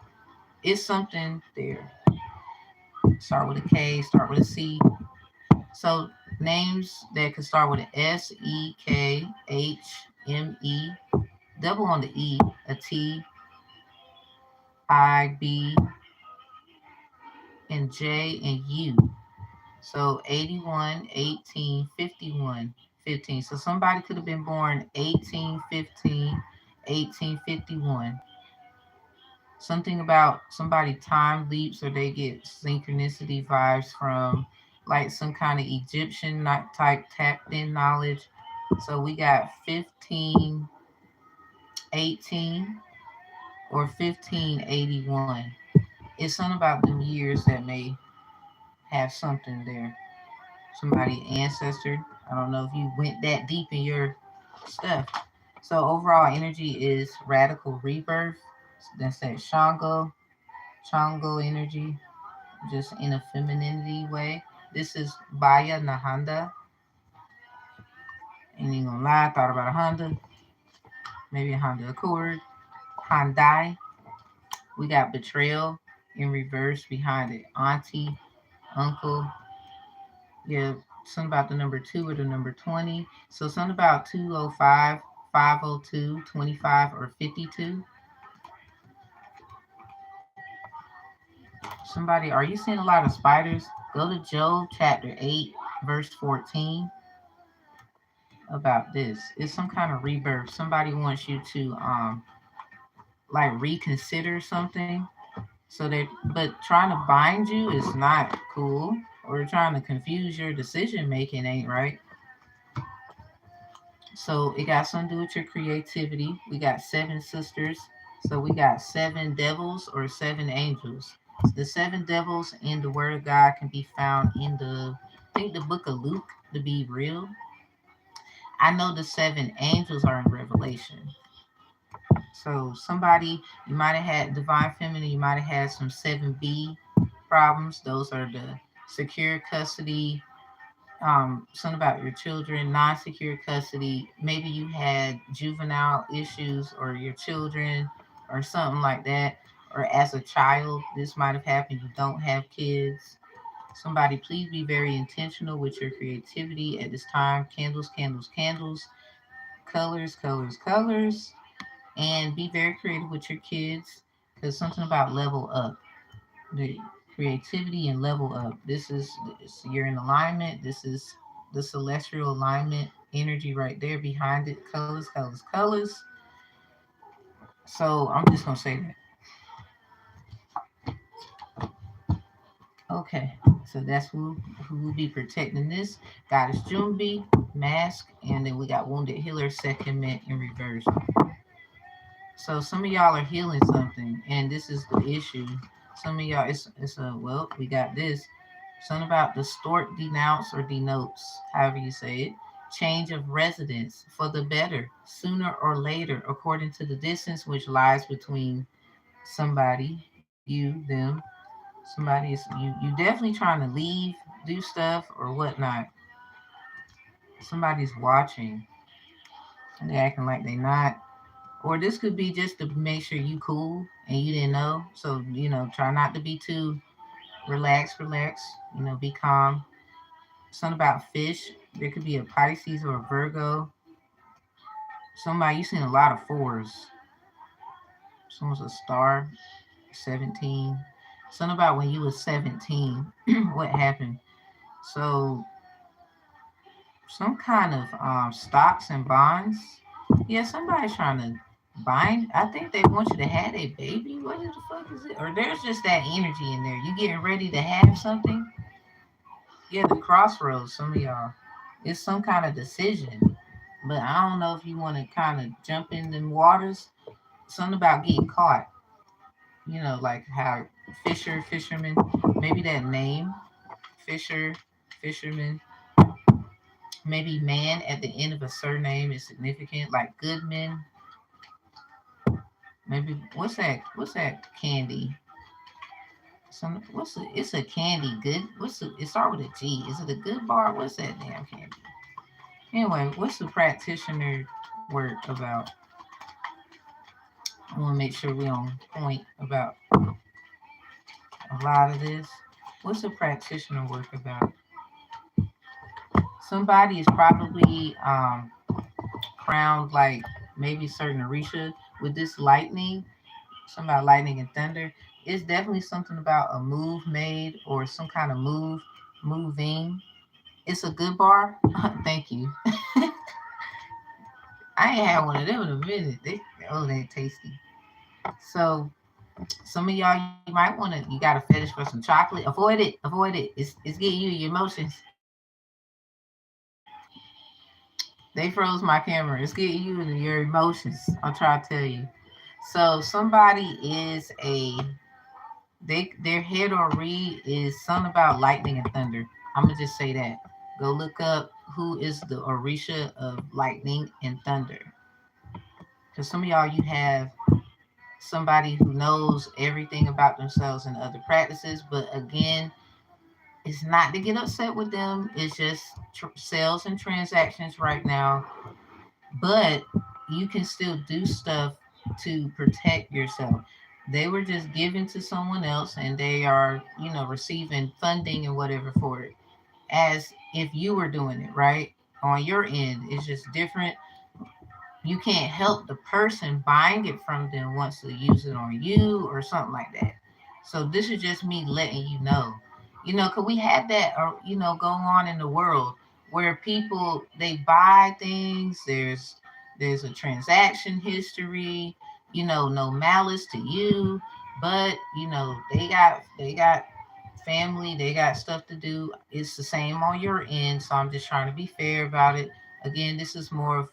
It's something there. Start with a K, start with a C. So names that could start with an SEKHME, double on the E, a TIB, and J and U. So 81, 18, 51, 15. So somebody could have been born 1815, 1851. Something about somebody time leaps or they get synchronicity vibes from like some kind of Egyptian not type tapped in knowledge. So we got 15, 18 or 1581. It's something about them years that may have something there. Somebody ancestor. I don't know if you went that deep in your stuff. So overall energy is radical rebirth. That's that Shango energy, just in a femininity way. This is Baya Nahanda. Ain't gonna lie, I thought about a Honda, maybe a Honda Accord, Hyundai. We got betrayal in reverse behind it. Auntie, uncle, yeah, something about the number two or the number 20. So something about 205, 502, 25, or 52. Somebody, are you seeing a lot of spiders? Go to Job chapter 8, verse 14 about this. It's some kind of rebirth. Somebody wants you to like reconsider something. So they but trying to bind you is not cool. Or trying to confuse your decision making ain't right. So it got something to do with your creativity. We got seven sisters. So we got seven devils or seven angels. The seven devils in the Word of God can be found in I think the book of Luke, to be real. I know the seven angels are in Revelation. So somebody, you might have had divine feminine, you might have had some 7B problems. Those are the secure custody, something about your children, non-secure custody. Maybe you had juvenile issues or your children or something like that. Or as a child, this might have happened. You don't have kids. Somebody, please be very intentional with your creativity at this time. Candles, candles, candles, colors, colors, colors, and be very creative with your kids because something about level up. The creativity and level up. You're in alignment. This is the celestial alignment energy right there behind it. Colors, colors, colors. So I'm just gonna say that. Okay, so that's who will be protecting this. Goddess Jumbi, mask, and then we got wounded healer second mint in reverse. So some of y'all are healing something, and this is the issue. Some of y'all, it's a well, we got this. Something about distort, denounce, or denotes, however you say it. Change of residence for the better, sooner or later, according to the distance which lies between somebody, you, them. Somebody is you definitely trying to leave, do stuff or whatnot. Somebody's watching. And they acting like they not. Or this could be just to make sure you cool and you didn't know. So, try not to be too relax, be calm. Something about fish. There could be a Pisces or a Virgo. Somebody, you seen a lot of fours. Someone's a star, 17. Something about when you was 17, what happened. So some kind of stocks and bonds. Yeah, somebody's trying to bind. I think they want you to have a baby. What the fuck is it? Or there's just that energy in there. You getting ready to have something? Yeah, the crossroads. Some of y'all, it's some kind of decision. But I don't know if you want to kind of jump in them waters. Something about getting caught. Like how fisherman. Maybe that name, Fisher, fisherman. Maybe man at the end of a surname is significant, like Goodman. Maybe what's that? What's that candy? it's a candy good. It start with a G. Is it a good bar? What's that damn candy? Anyway, what's the practitioner work about? I want to make sure we on point about a lot of this. What's the practitioner work about? Somebody is probably crowned like maybe certain Orisha with this lightning, something about lightning and thunder. It's definitely something about a move made or some kind of moving. It's a good bar. Thank you. I ain't had one of them in a minute. They tasty. So some of y'all, you might want to. You got a fetish for some chocolate. Avoid it. Avoid it. It's getting you your emotions. They froze my camera. It's getting you into your emotions. I'll try to tell you. So somebody is their head or read is something about lightning and thunder. I'm gonna just say that. Go look up who is the Orisha of lightning and thunder. Because some of y'all, you have somebody who knows everything about themselves and other practices, but again, it's not to get upset with them. It's just sales and transactions right now. But you can still do stuff to protect yourself. They were just given to someone else and they are, receiving funding and whatever for it. As if you were doing it, right? On your end, it's just different. You can't help the person buying it from them wants to use it on you or something like that. So this is just me letting you know. Because we had that, go on in the world where people they buy things. There's a transaction history. No malice to you, but they got family. They got stuff to do. It's the same on your end. So I'm just trying to be fair about it. Again, this is more of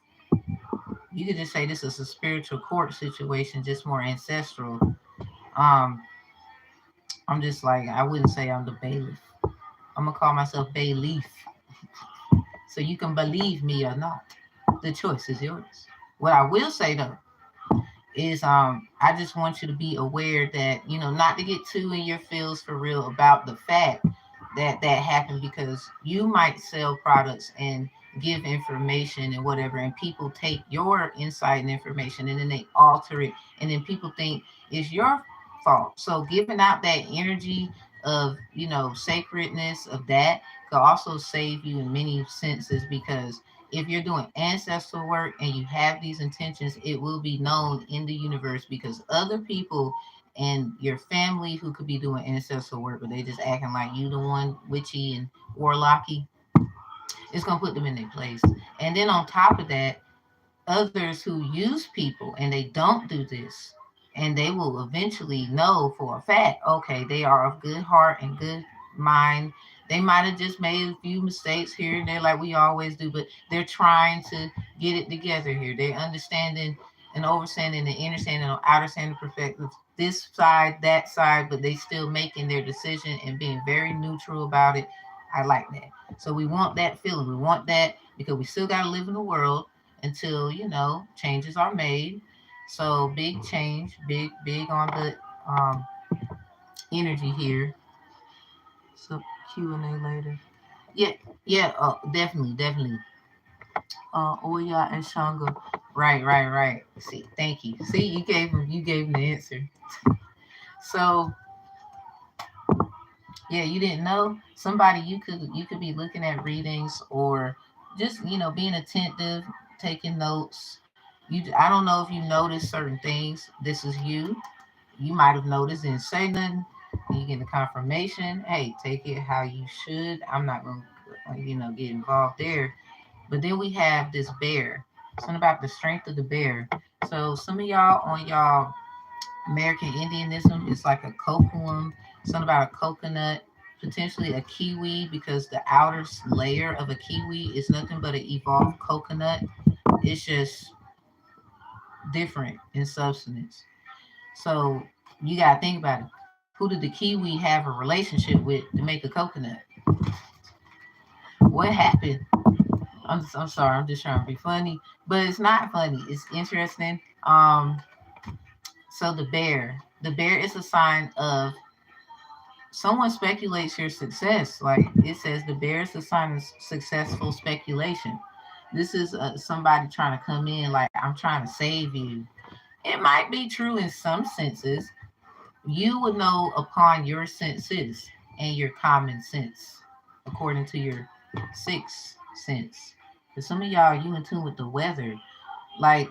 you could just say this is a spiritual court situation, just more ancestral. Um, I'm just like I wouldn't say I'm the bailiff. I'm gonna call myself bailiff, so you can believe me or not. The choice is yours. What I will say though is I just want you to be aware that not to get too in your feels for real about the fact that happened because you might sell products and give information and whatever and people take your insight and information and then they alter it and then people think it's your fault. So giving out that energy of sacredness of that could also save you in many senses because if you're doing ancestral work and you have these intentions, it will be known in the universe because other people and your family who could be doing ancestral work, but they just acting like you the one witchy and warlocky, it's gonna put them in their place. And then on top of that, others who use people and they don't do this, and they will eventually know for a fact, okay, they are of good heart and good mind. They might have just made a few mistakes here and there, like we always do, but they're trying to get it together here. They're understanding and overstanding and understanding and outerstanding perspectives, this side, that side, but they still making their decision and being very neutral about it. I like that. So we want that feeling. We want that because we still got to live in the world until changes are made. So big change, big on the energy here. So Q&A later. Yeah, yeah, definitely. Oya and Shanga. Right. See, thank you. See, you gave him the answer. So yeah, you didn't know somebody you could be looking at readings or just being attentive, taking notes. I don't know if you notice certain things. This is you. You might have noticed and say nothing. You get the confirmation. Hey, take it how you should. I'm not gonna get involved there. But then we have this bear. Something about the strength of the bear. So some of y'all on y'all American Indianism is like a cocoon, something about a coconut, potentially a kiwi, because the outer layer of a kiwi is nothing but an evolved coconut. It's just different in substance. So you gotta think about it. Who did the kiwi have a relationship with to make a coconut? What happened? I'm sorry, I'm just trying to be funny, but it's not funny. It's interesting. So the bear is a sign of someone speculates your success. Like it says, the bear is the sign of successful speculation. This is somebody trying to come in like, I'm trying to save you. It might be true in some senses. You would know upon your senses and your common sense, according to your sixth sense. But some of y'all, you in tune with the weather. Like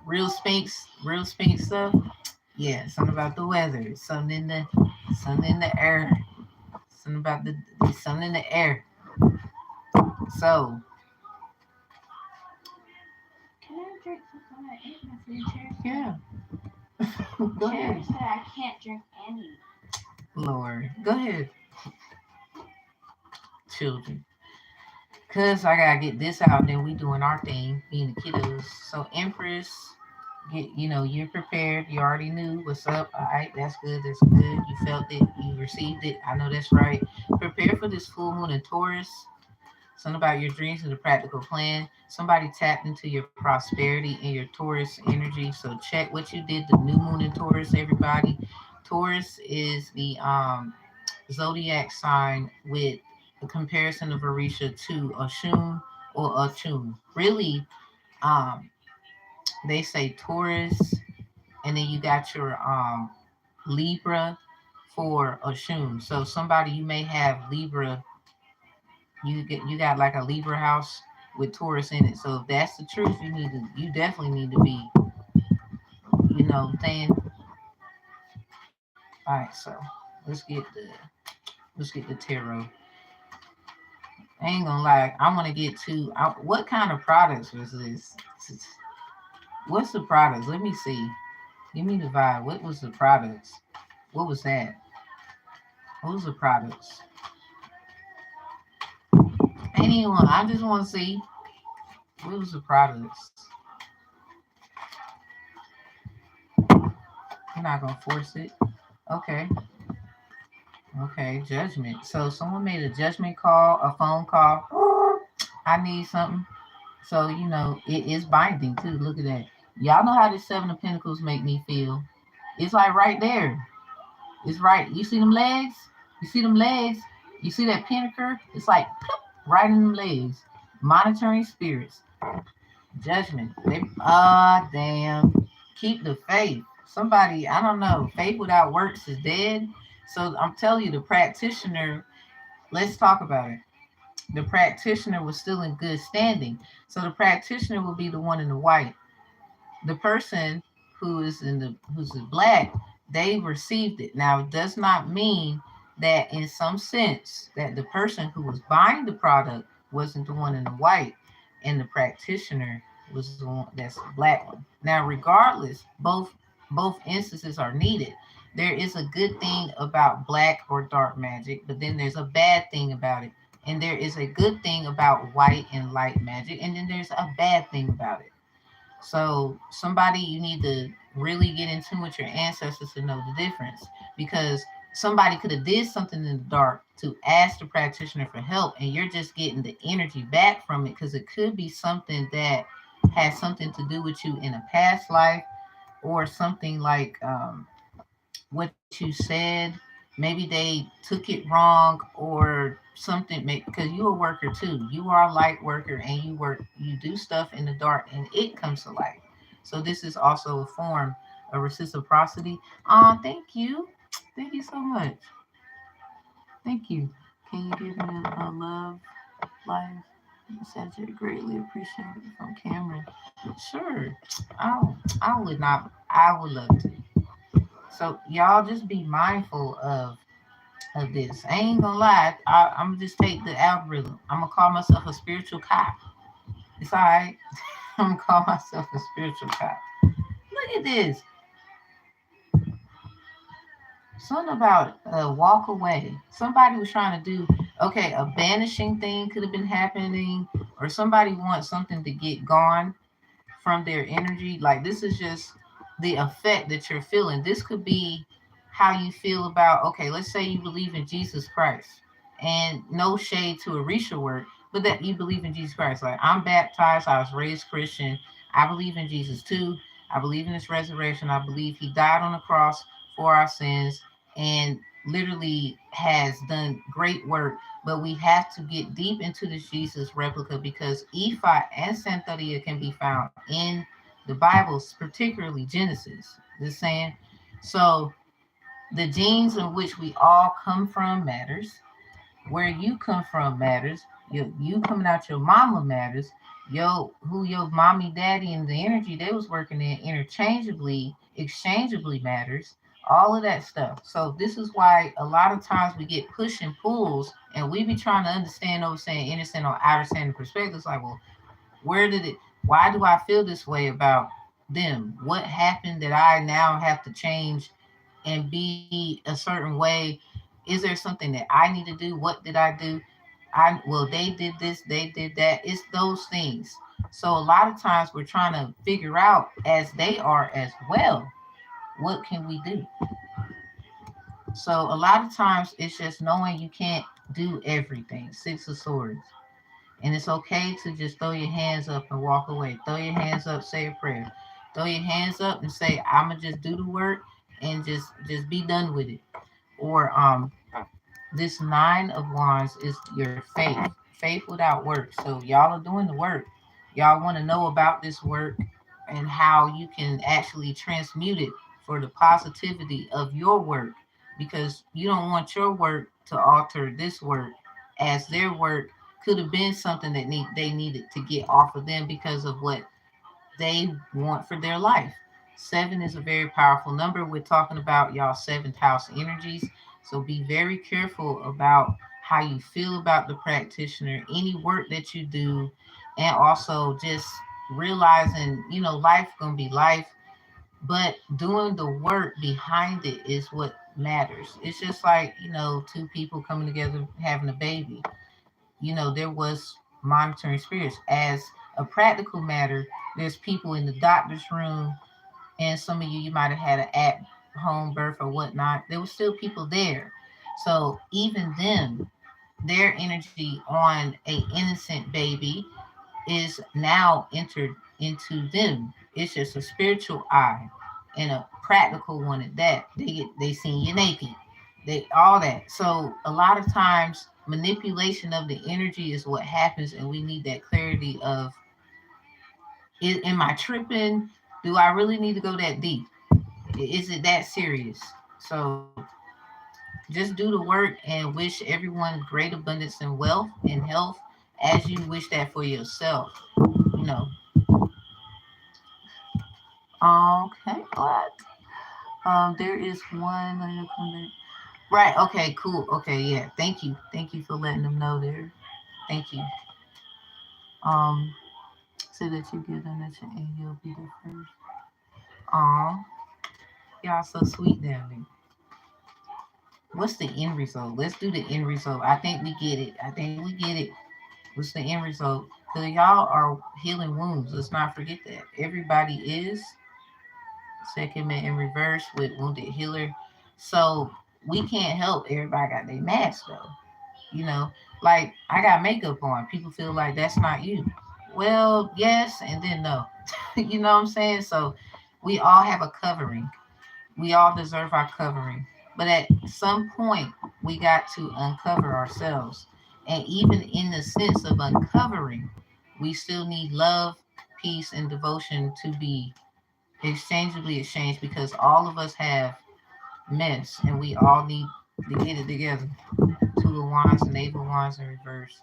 real Sphinx stuff. Yeah, something about the weather, something in the air, something about the something in the air. So Can I drink something? I ate my food chair. yeah, go Chair ahead, said I can't drink any. Lord, go ahead, children. Cause I gotta get this out, then we doing our thing, being the kiddos. So Empress, you're prepared. You already knew what's up. All right, that's good. That's good. You felt it. You received it. I know that's right. Prepare for this full moon in Taurus. Something about your dreams and the practical plan. Somebody tapped into your prosperity and your Taurus energy. So check what you did. The new moon in Taurus, everybody. Taurus is the zodiac sign with the comparison of Orisha to Oshun or Achun. Really, um, they say Taurus, and then you got your Libra for Oshun. So somebody, you may have Libra, you got like a Libra house with Taurus in it. So if that's the truth, you definitely need to be, saying. All right, so let's get the let's get the tarot. I ain't gonna lie, I want to get to what kind of products was this? What's the products? Let me see. Give me the vibe. What was the products? What was that? What was the products? Anyone? I just want to see what was the products. I'm not gonna force it. Okay. Okay. Judgment. So someone made a judgment call, a phone call. I need something. So it is binding too. Look at that. Y'all know how the Seven of Pentacles make me feel. It's like right there. It's right. You see them legs? You see them legs? You see that pinnacle? It's like right in them legs. Monitoring spirits. Judgment. Damn. Keep the faith. Somebody, I don't know. Faith without works is dead. So I'm telling you, the practitioner, let's talk about it. The practitioner was still in good standing. So the practitioner will be the one in the white. The person who's in black, they received it. Now it does not mean that in some sense that the person who was buying the product wasn't the one in the white and the practitioner was the one that's the black one. Now regardless, both instances are needed. There is a good thing about black or dark magic, but then there's a bad thing about it. And there is a good thing about white and light magic, and then there's a bad thing about it. So somebody, you need to really get in tune with your ancestors to know the difference, because somebody could have did something in the dark to ask the practitioner for help, and you're just getting the energy back from it, because it could be something that has something to do with you in a past life, or something like what you said. Maybe they took it wrong or something. Because you're a worker too. You are a light worker, and you do stuff in the dark, and it comes to light. So this is also a form of reciprocity. Thank you. Thank you so much. Thank you. Can you give me a love life? Message greatly appreciated from Cameron. Sure. I would love to. So y'all just be mindful of this. I ain't gonna lie. I'm gonna just take the algorithm. I'm gonna call myself a spiritual cop. It's all right. I'm gonna call myself a spiritual cop. Look at this. Something about walk away. Somebody was trying to do okay. A banishing thing could have been happening, or somebody wants something to get gone from their energy. Like this is just the effect that you're feeling. This could be how you feel about, okay, let's say you believe in Jesus Christ, and no shade to Orisha work, but that you believe in Jesus Christ. Like I'm baptized, I was raised Christian, I believe in Jesus too. I believe in his resurrection. I believe he died on the cross for our sins. And literally has done great work, but we have to get deep into the Jesus replica because Ephi and Santeria can be found in the Bible, particularly Genesis. Just saying. So the genes in which we all come from matters. Where you come from matters. You coming out your mama matters. Who your mommy, daddy, and the energy they was working in interchangeably, exchangeably matters. All of that stuff. So this is why a lot of times we get push and pulls, and we be trying to understand those saying innocent or outer standing perspectives. Like, well, where did it? Why do I feel this way about them? What happened that I now have to change and be a certain way? Is there something that I need to do? What did I do? They did this, they did that. It's those things. So a lot of times we're trying to figure out as they are as well, what can we do? So a lot of times it's just knowing you can't do everything. Six of Swords. And it's okay to just throw your hands up and walk away. Throw your hands up, say a prayer. Throw your hands up and say, I'ma just do the work and just be done with it. Or this Nine of Wands is your faith. Faith without work. So y'all are doing the work. Y'all want to know about this work and how you can actually transmute it for the positivity of your work, because you don't want your work to alter this work, as their work could have been something that they needed to get off of them because of what they want for their life. Seven is a very powerful number. We're talking about y'all seventh house energies. So be very careful about how you feel about the practitioner, any work that you do, and also just realizing, life gonna be life, but doing the work behind it is what matters. It's just like, two people coming together having a baby. There was monitoring spirits. As a practical matter, there's people in the doctor's room, and some of you might have had an at home birth or whatnot. There was still people there. So even them, their energy on a innocent baby is now entered into them. It's just a spiritual eye and a practical one at that. They seen you naked. They all that. So a lot of times manipulation of the energy is what happens, and we need that clarity of, am I tripping? Do I really need to go that deep? Is it that serious? So just do the work and wish everyone great abundance and wealth and health as you wish that for yourself. You know. Okay, what? There is one. Let me come back. Right. Okay. Cool. Okay. Yeah. Thank you. Thank you for letting them know there. Thank you. Um, so that you get on that and you'll be the first. Aw, y'all so sweet down there. What's the end result? Let's do the end result. I think we get it. I think we get it. What's the end result? Because y'all are healing wounds. Let's not forget that. Everybody is. Second man in reverse with wounded healer. So we can't help everybody got their mask though. You know, like I got makeup on. People feel like that's not you. Well, yes, and then no. You know what I'm saying? So we all have a covering. We all deserve our covering. But at some point, we got to uncover ourselves. And even in the sense of uncovering, we still need love, peace, and devotion to be exchangeably exchanged, because all of us have mess and we all need to get it together. Two of Wands and Eight of Wands in reverse.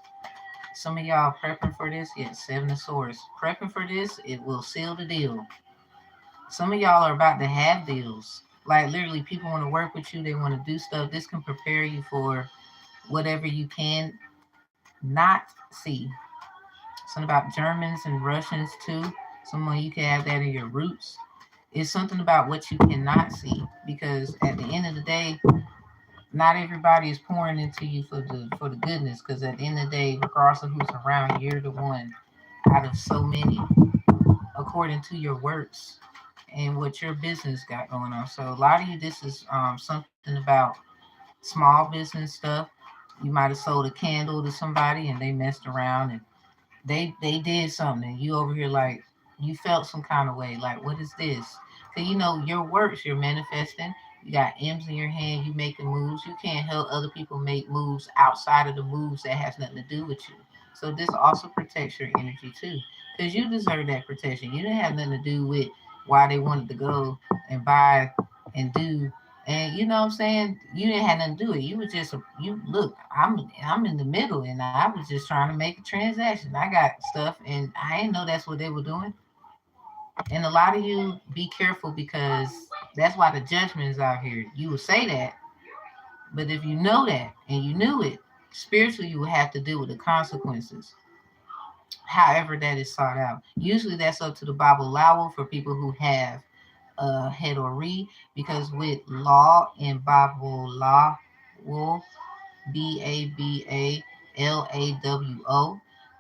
Some of y'all prepping for this. Yes, Seven of Swords. Prepping for this, it will seal the deal. Some of y'all are about to have deals. Like literally, people want to work with you. They want to do stuff. This can prepare you for whatever you can not see. Something about Germans and Russians too. Someone you can have that in your roots. It's something about what you cannot see, because at the end of the day, not everybody is pouring into you for the goodness. Because at the end of the day, regardless of who's around, you're the one out of so many, according to your works and what your business got going on. So a lot of you, this is something about small business stuff. You might have sold a candle to somebody and they messed around and they did something, and you over here like you felt some kind of way. Like, what is this? Because your works, you're manifesting. You got M's in your hand. You making moves. You can't help other people make moves outside of the moves that has nothing to do with you. So this also protects your energy too, because you deserve that protection. You didn't have nothing to do with why they wanted to go and buy and do. And you know what I'm saying? You didn't have nothing to do with it. You was just you look. I'm in the middle, and I was just trying to make a transaction. I got stuff, and I didn't know that's what they were doing. And a lot of you be careful because that's why the judgment is out here. You will say that, but if you know that and you knew it, spiritually you will have to deal with the consequences. However, that is sought out. Usually that's up to the Bible Lawel for people who have head or re, because with law and Bible law, Babawo.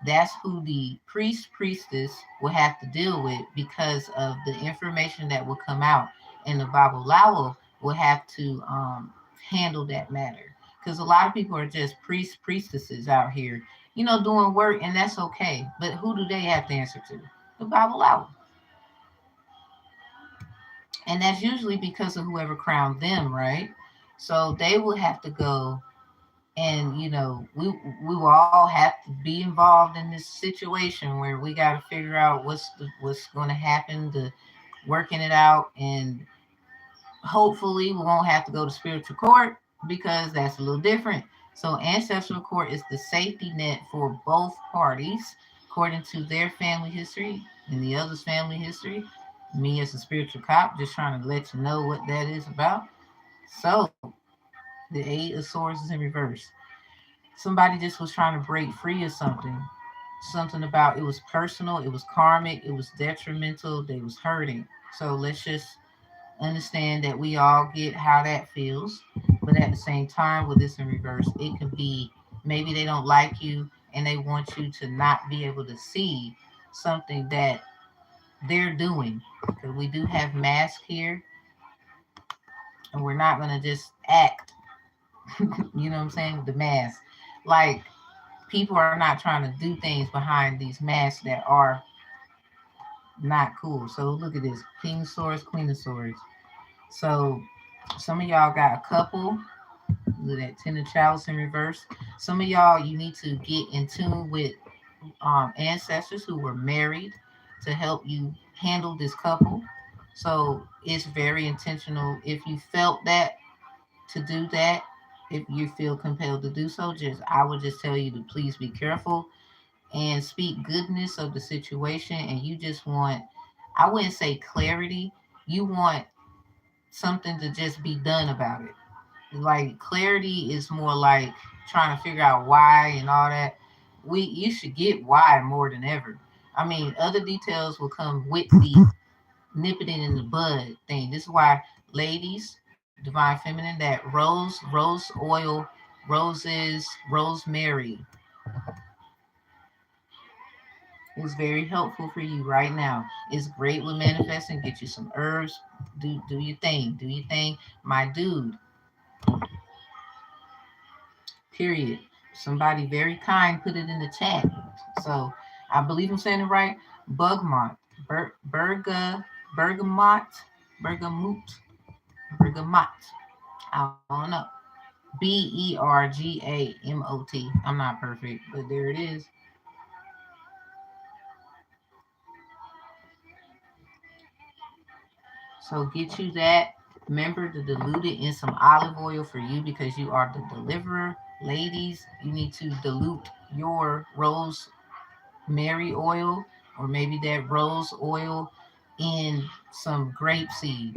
That's who the priest, priestess will have to deal with because of the information that will come out. And the Bible Lawel will have to handle that matter. Because a lot of people are just priests, priestesses out here, doing work, and that's okay. But who do they have to answer to? The Bible Lawel. And that's usually because of whoever crowned them, right? So they will have to go, and we will all have to be involved in this situation where we got to figure out what's going to happen, to working it out. And hopefully we won't have to go to spiritual court, because that's a little different. So ancestral court is the safety net for both parties according to their family history and the other's family history. Me as a spiritual cop just trying to let you know what that is about. So the Eight of Swords is in reverse. Somebody just was trying to break free of something about, it was personal, it was karmic, it was detrimental, they was hurting. So let's just understand that we all get how that feels. But at the same time, with this in reverse, it could be maybe they don't like you and they want you to not be able to see something that they're doing. Because we do have mask here, and we're not going to just act, you know what I'm saying, with the mask. Like, people are not trying to do things behind these masks that are not cool. So look at this: King of Swords, Queen of Swords. So some of y'all got a couple. Look at that Ten of Chalice in reverse. Some of y'all, you need to get in tune with ancestors who were married to help you handle this couple. So it's very intentional. If you felt that to do that, if you feel compelled to do so, just I would just tell you to please be careful and speak goodness of the situation. And you just want, I wouldn't say clarity, you want something to just be done about it. Like, clarity is more like trying to figure out why and all that. You should get why more than ever. I mean, other details will come with the nipping it in the bud thing. This is why, ladies, divine feminine, that rose oil, roses, rosemary is very helpful for you right now. It's great with manifesting. Get you some herbs. Do your thing. Do your thing, my dude. Period. Somebody very kind put it in the chat. So I believe I'm saying it right. Bugmont. Bergamot. Bergamot. Bergamot. I don't know. Bergamot. I'm not perfect, but there it is. So get you that. Remember to dilute it in some olive oil for you, because you are the deliverer. Ladies, you need to dilute your rosemary oil, or maybe that rose oil, in some grapeseed,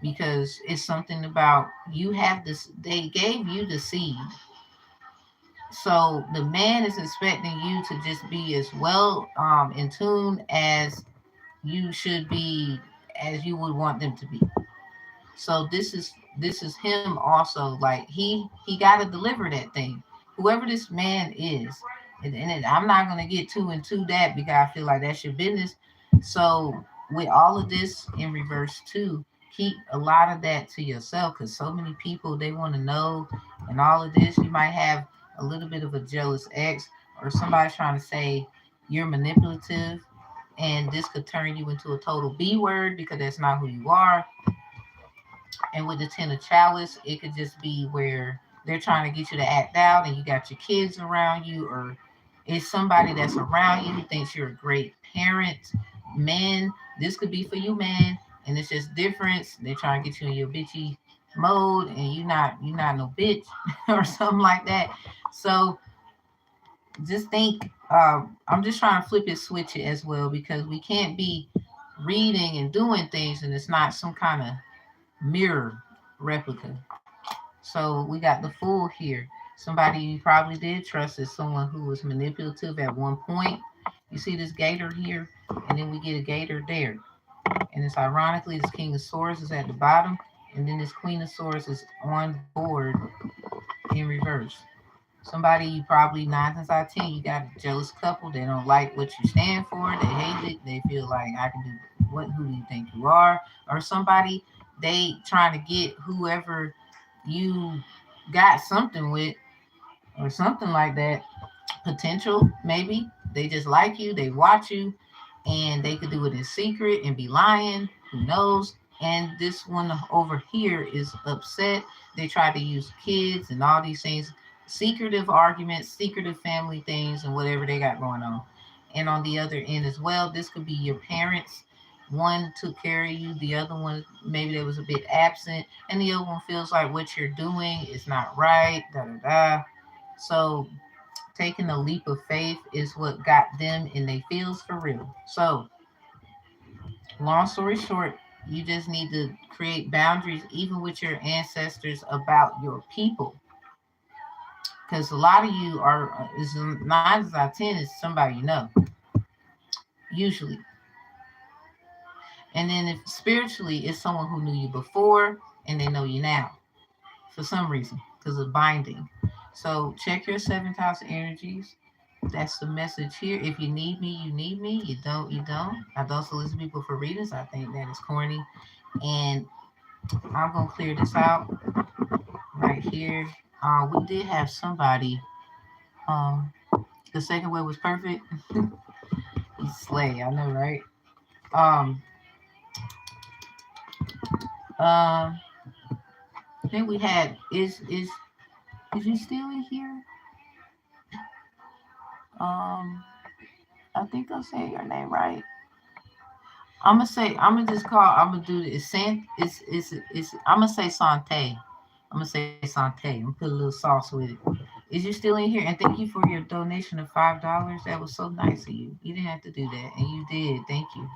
because it's something about, you have this, they gave you the seed. So the man is expecting you to just be as well in tune as you should be, as you would want them to be. So this is him also. Like, he got to deliver that thing, whoever this man is. And I'm not gonna get too into that, because I feel like that's your business. So with all of this in reverse too, keep a lot of that to yourself, because so many people, they want to know. And all of this, you might have a little bit of a jealous ex, or somebody trying to say you're manipulative, and this could turn you into a total B word, because that's not who you are. And with the Ten of Chalice, it could just be where they're trying to get you to act out and you got your kids around you, or it's somebody that's around you who thinks you're a great parent. Men, this could be for you, man. And it's just difference. They're trying to get you in your bitchy mode and you're not no bitch or something like that. So just think, I'm just trying to flip it, switch it as well, because we can't be reading and doing things and it's not some kind of mirror replica. So we got the Fool here. Somebody you probably did trust is someone who was manipulative at one point. You see this gator here, and then we get a gator there. And it's ironically this King of Swords is at the bottom, and then this Queen of Swords is on the board in reverse. Somebody you probably 9 times out of 10, you got a jealous couple. They don't like what you stand for. They hate it. They feel like I can do what? Who do you think you are? Or somebody they trying to get whoever you got something with, or something like that. Potential maybe they just like you. They watch you, and they could do it in secret and be lying. Who knows? And this one over here is upset. They try to use kids and all these things, secretive arguments, secretive family things, and whatever they got going on. And on the other end as well, this could be your parents. One took care of you, the other one maybe they was a bit absent, and the other one feels like what you're doing is not right. Da da da. So taking a leap of faith is what got them in their feels for real. So long story short, you just need to create boundaries even with your ancestors about your people, because a lot of you are is 9 out of 10 is somebody you know usually, and then if spiritually it's someone who knew you before and they know you now for some reason because of binding. So check your seventh house energies. That's the message here. If you need me, you need me. You don't, you don't. I don't solicit people for readings. I think that is corny. And I'm gonna clear this out right here. We did have somebody. Um, the second way was perfect. You slay, I know, right? Um, uh, I think we had is you still in here? Um, I think I'm saying your name right. I'm gonna do this. It's I'm gonna say Sante. I'm gonna say Sante. I'm gonna put a little sauce with it. Is you still in here? And thank you for your donation of $5. That was so nice of you. You didn't have to do that, and you did. Thank you.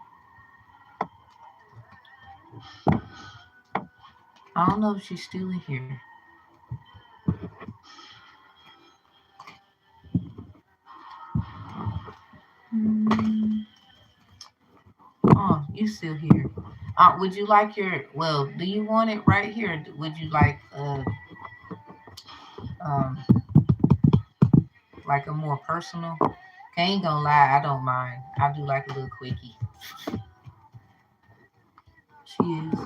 I don't know if she's still in here. Hmm. Oh, you still here? Would you like your? Well, do you want it right here? Would you um like a more personal? I ain't gonna lie, I don't mind. I do like a little quickie. She is.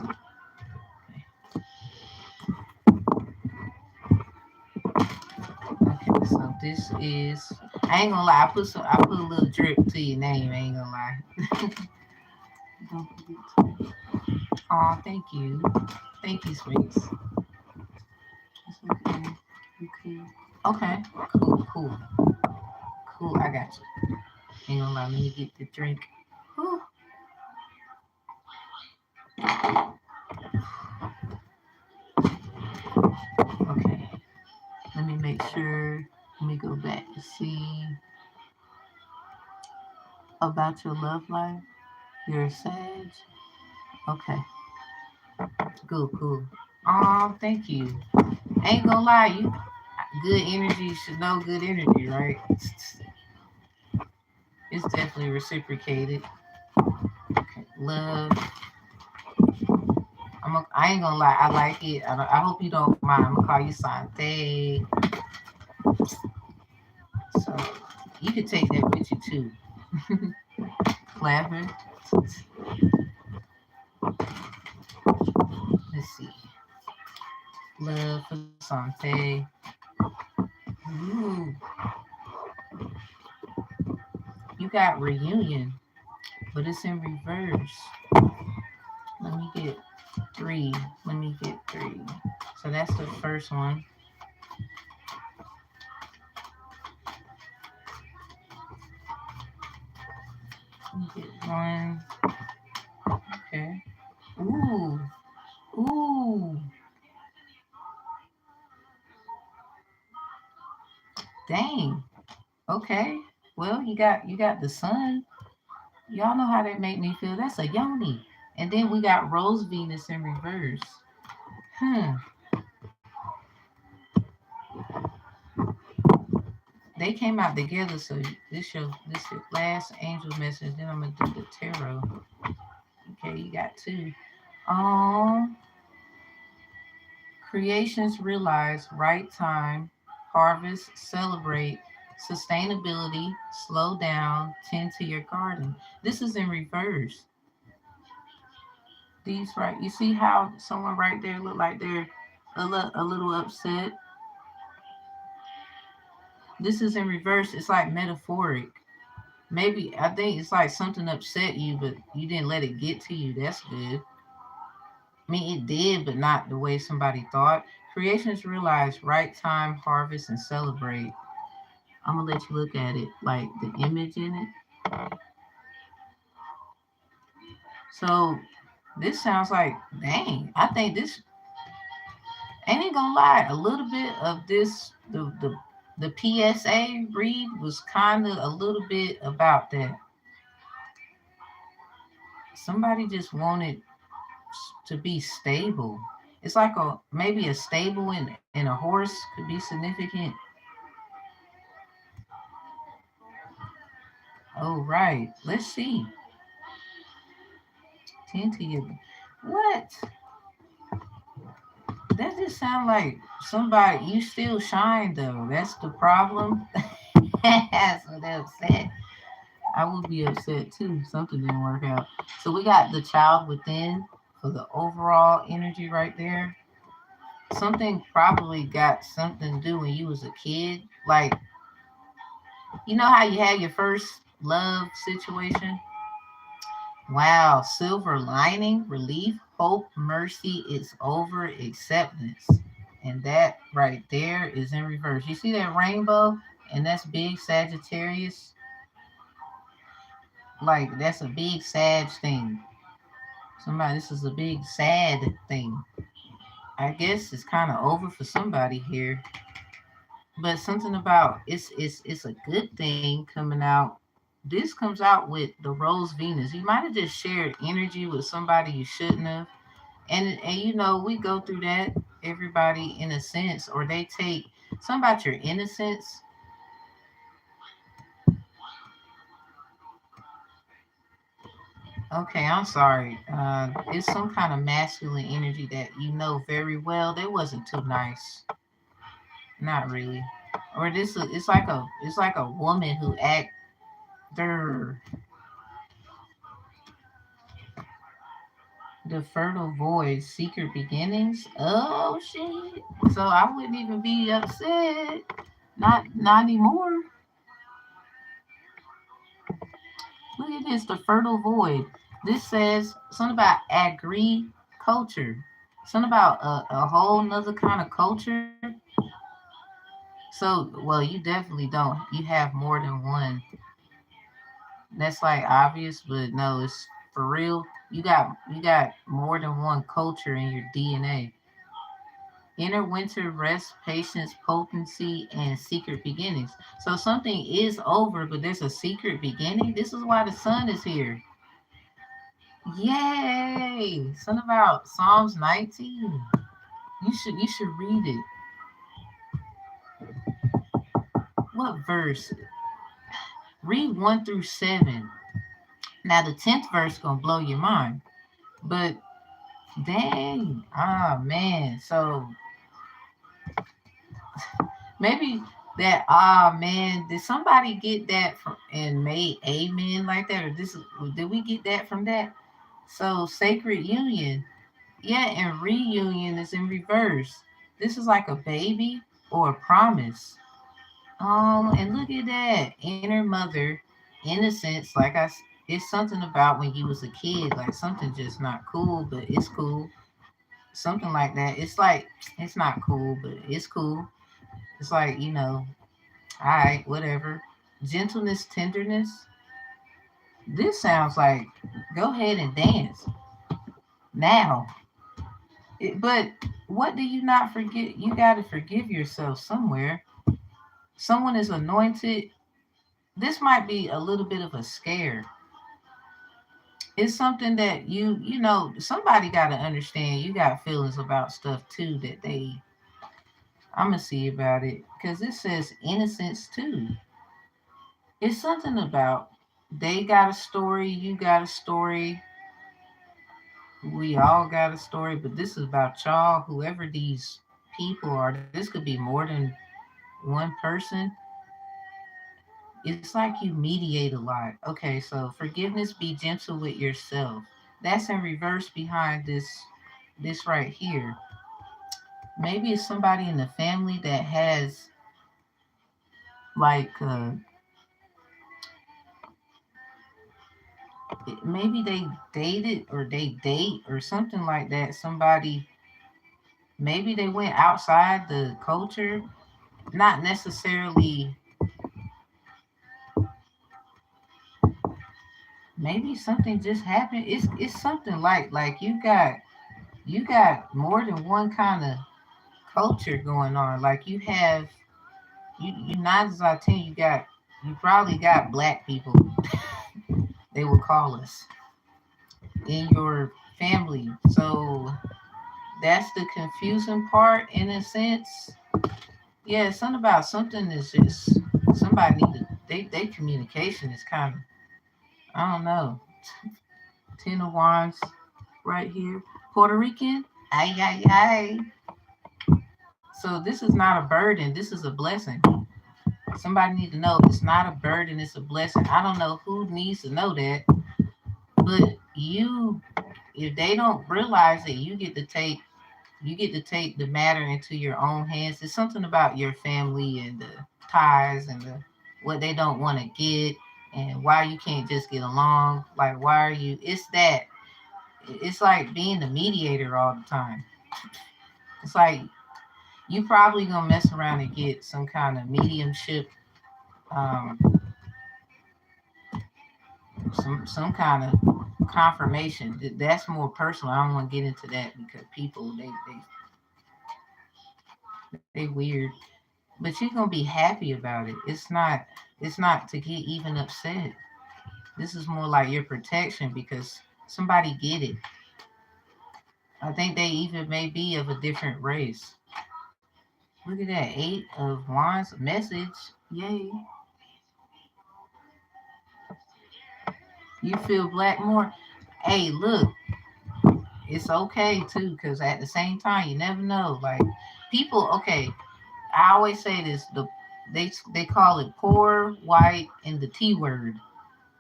Okay, so this is. I ain't gonna lie. I put a little drip to your name. I ain't gonna lie. Don't forget to. Oh, thank you. Thank you, Sphinx. It's okay. Okay. Okay. Cool. Cool. Cool. I got you. Ain't gonna lie. Let me get the drink. Whew. Okay. Let me make sure. Let me go back to see about your love life. You're a Sag. Okay. Cool. Cool. Oh, thank you. Ain't gonna lie, you good energy should know good energy, right? It's definitely reciprocated. Okay. Love. I ain't gonna lie, I like it. I hope you don't mind. I'm gonna call you Sante. So you can take that with you too. Clever. Let's see. Love for Sante. Ooh, you got reunion, but it's in reverse. Let me get 3. Let me get 3. So that's the first one. Get 1. Okay. Ooh. Ooh. Dang. Okay. Well, you got the sun. Y'all know how that make me feel. That's a yoni. And then we got Rose Venus in reverse. Hmm. They came out together, so this last angel message. Then I'm gonna do the tarot. Okay, you got 2. Um, creations realize right time, harvest, celebrate, sustainability, slow down, tend to your garden. This is in reverse. These right, you see how someone right there look like they're a little upset. This is in reverse. It's like metaphoric. Maybe I think it's like something upset you, but you didn't let it get to you. That's good. I mean, it did, but not the way somebody thought. Creations realize right time, harvest, and celebrate. I'm gonna let you look at it, like the image in it. So this sounds like, dang. I think this ain't even gonna lie. A little bit of this, the PSA read was kind of a little bit about that. Somebody just wanted to be stable. It's like a maybe a stable in a horse could be significant. Oh right. Let's see. Tend to you. What? That just sound like somebody you still shine though. That's the problem. That's what they upset. I would be upset too. Something didn't work out. So we got the child within for the overall energy right there. Something probably got something to do when you was a kid. Like you know how you had your first love situation? Wow, silver lining, relief, hope, mercy, it's over, acceptance. And that right there is in reverse. You see that rainbow? And that's big Sagittarius. Like that's a big Sag thing. Somebody, this is a big sad thing. I guess it's kind of over for somebody here. But something about it's a good thing coming out. This comes out with the Rose Venus. You might have just shared energy with somebody you shouldn't have. And you know, we go through that, everybody in a sense, or they take something about your innocence. Okay, I'm sorry. It's some kind of masculine energy that you know very well. They wasn't too nice. Not really. Or this it's like a woman who act der the fertile void, secret beginnings. Oh shit. So I wouldn't even be upset. Not anymore. Look at this, the fertile void. This says something about agriculture. Something about a whole nother kind of culture. So, well, you definitely don't. You have more than one. That's like obvious, but no, it's for real. You got more than one culture in your DNA. Inner winter, rest, patience, potency, and secret beginnings. So something is over, but there's a secret beginning. This is why the sun is here. Yay! Something about Psalms 19. You should read it. What verse? Read 1 through 7. Now the 10th verse gonna blow your mind. But dang, man. So maybe that man, did somebody get that from and made amen like that? Or this did we get that from that? So sacred union. Yeah, and reunion is in reverse. This is like a baby or a promise. And look at that. Inner mother, innocence, it's something about when you was a kid, like something just not cool, but it's cool. something like that. It's like it's not cool, but it's cool. It's like, all right, whatever. Gentleness, tenderness. This sounds like go ahead and dance now. But what do you not forget? You got to forgive yourself somewhere. Someone is anointed. This might be a little bit of a scare. It's something that somebody got to understand. You got feelings about stuff too that I'm going to see about it because it says innocence too. It's something about they got a story, you got a story, we all got a story, but this is about y'all, whoever these people are. This could be more than one person. It's like you mediate a lot. Okay, so forgiveness, be gentle with yourself. That's in reverse behind this right here. Maybe it's somebody in the family that has like maybe they dated or they date or something like that. Somebody, maybe they went outside the culture, not necessarily. Maybe something just happened. It's something like you got more than one kind of culture going on. Like you 9 out of 10, you probably got black people, they would call us, in your family. So that's the confusing part in a sense. Yeah, it's something about something is just somebody need to they communication is kind of, I don't know. Ten of Wands right here. Puerto Rican. Ay ay ay. So this is not a burden. This is a blessing. Somebody need to know it's not a burden. It's a blessing. I don't know who needs to know that, but if they don't realize that you get to take the matter into your own hands. It's something about your family and the ties and what they don't want to get and why you can't just get along. Like why are you? It's that. It's like being the mediator all the time. It's like you probably gonna mess around and get some kind of mediumship, um, some kind of confirmation. That's more personal. I don't want to get into that because people they weird. But you're gonna be happy about it. It's not to get even upset. This is more like your protection because somebody get it. I think they even may be of a different race. Look at that, 8 of Wands message. Yay. You feel black more. Hey, look, it's okay too, because at the same time, you never know. Like people, okay, I always say this, they call it poor, white, and the T word.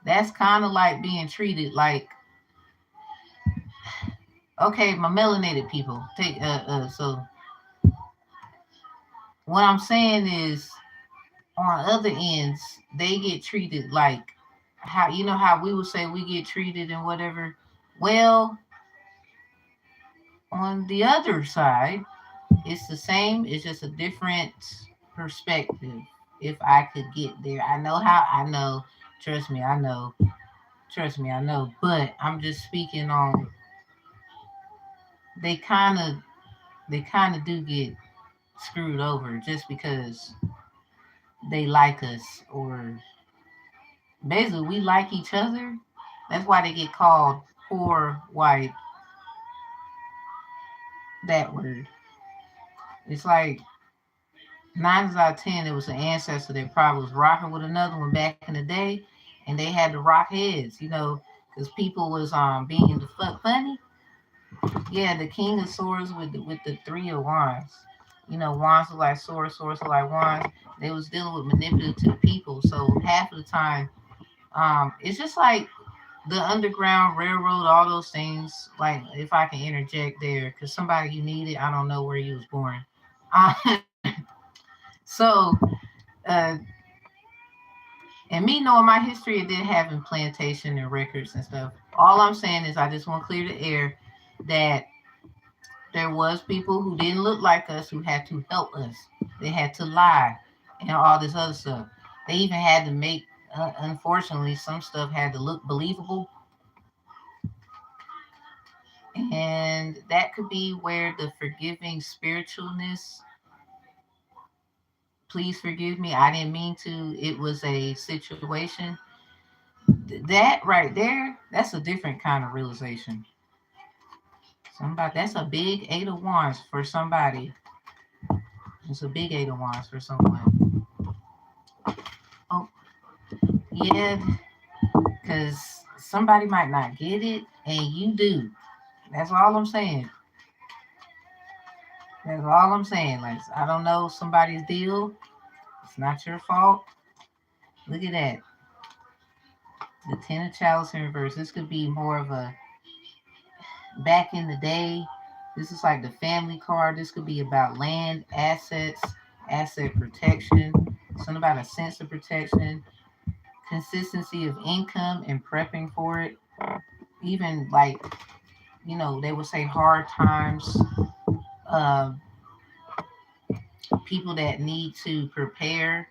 That's kind of like being treated like, okay, my melanated people. So what I'm saying is on other ends, they get treated like how how we would say we get treated and whatever. Well, on the other side, it's the same, it's just a different perspective. If I could get there, I know, trust me, I know, trust me, I know, but I'm just speaking on they kind of they kind of do get screwed over just because they like us or basically we like each other. That's why they get called poor white, that word. It's like 9 out of 10, it was an ancestor that probably was rocking with another one back in the day, and they had to rock heads, because people was being the funny. Yeah, the King of Swords with the 3 of Wands. Wands are like swords, swords are like wands. They was dealing with manipulative people, so half of the time, it's just like the Underground Railroad, all those things. Like if I can interject there, because somebody you needed, I don't know where you was born. Uh, so uh, and me knowing my history, it did having plantation and records and stuff. All I'm saying is I just want to clear the air that There was people who didn't look like us who had to help us. They had to lie and all this other stuff. They even had to make, unfortunately, some stuff had to look believable. And that could be where the forgiving spiritualness, please forgive me, I didn't mean to, it was a situation. That right there, that's a different kind of realization. Somebody, that's a big 8 of Wands for somebody. It's a big 8 of Wands for someone. Oh, yeah, because somebody might not get it and you do. That's all I'm saying. That's all I'm saying. Like, I don't know somebody's deal. It's not your fault. Look at that. The 10 of Chalice in reverse. This could be more of a back in the day. This is like the family card. This could be about land, assets, asset protection. Something about a sense of protection, consistency of income and prepping for it. Even like, they would say hard times, uh, people that need to prepare.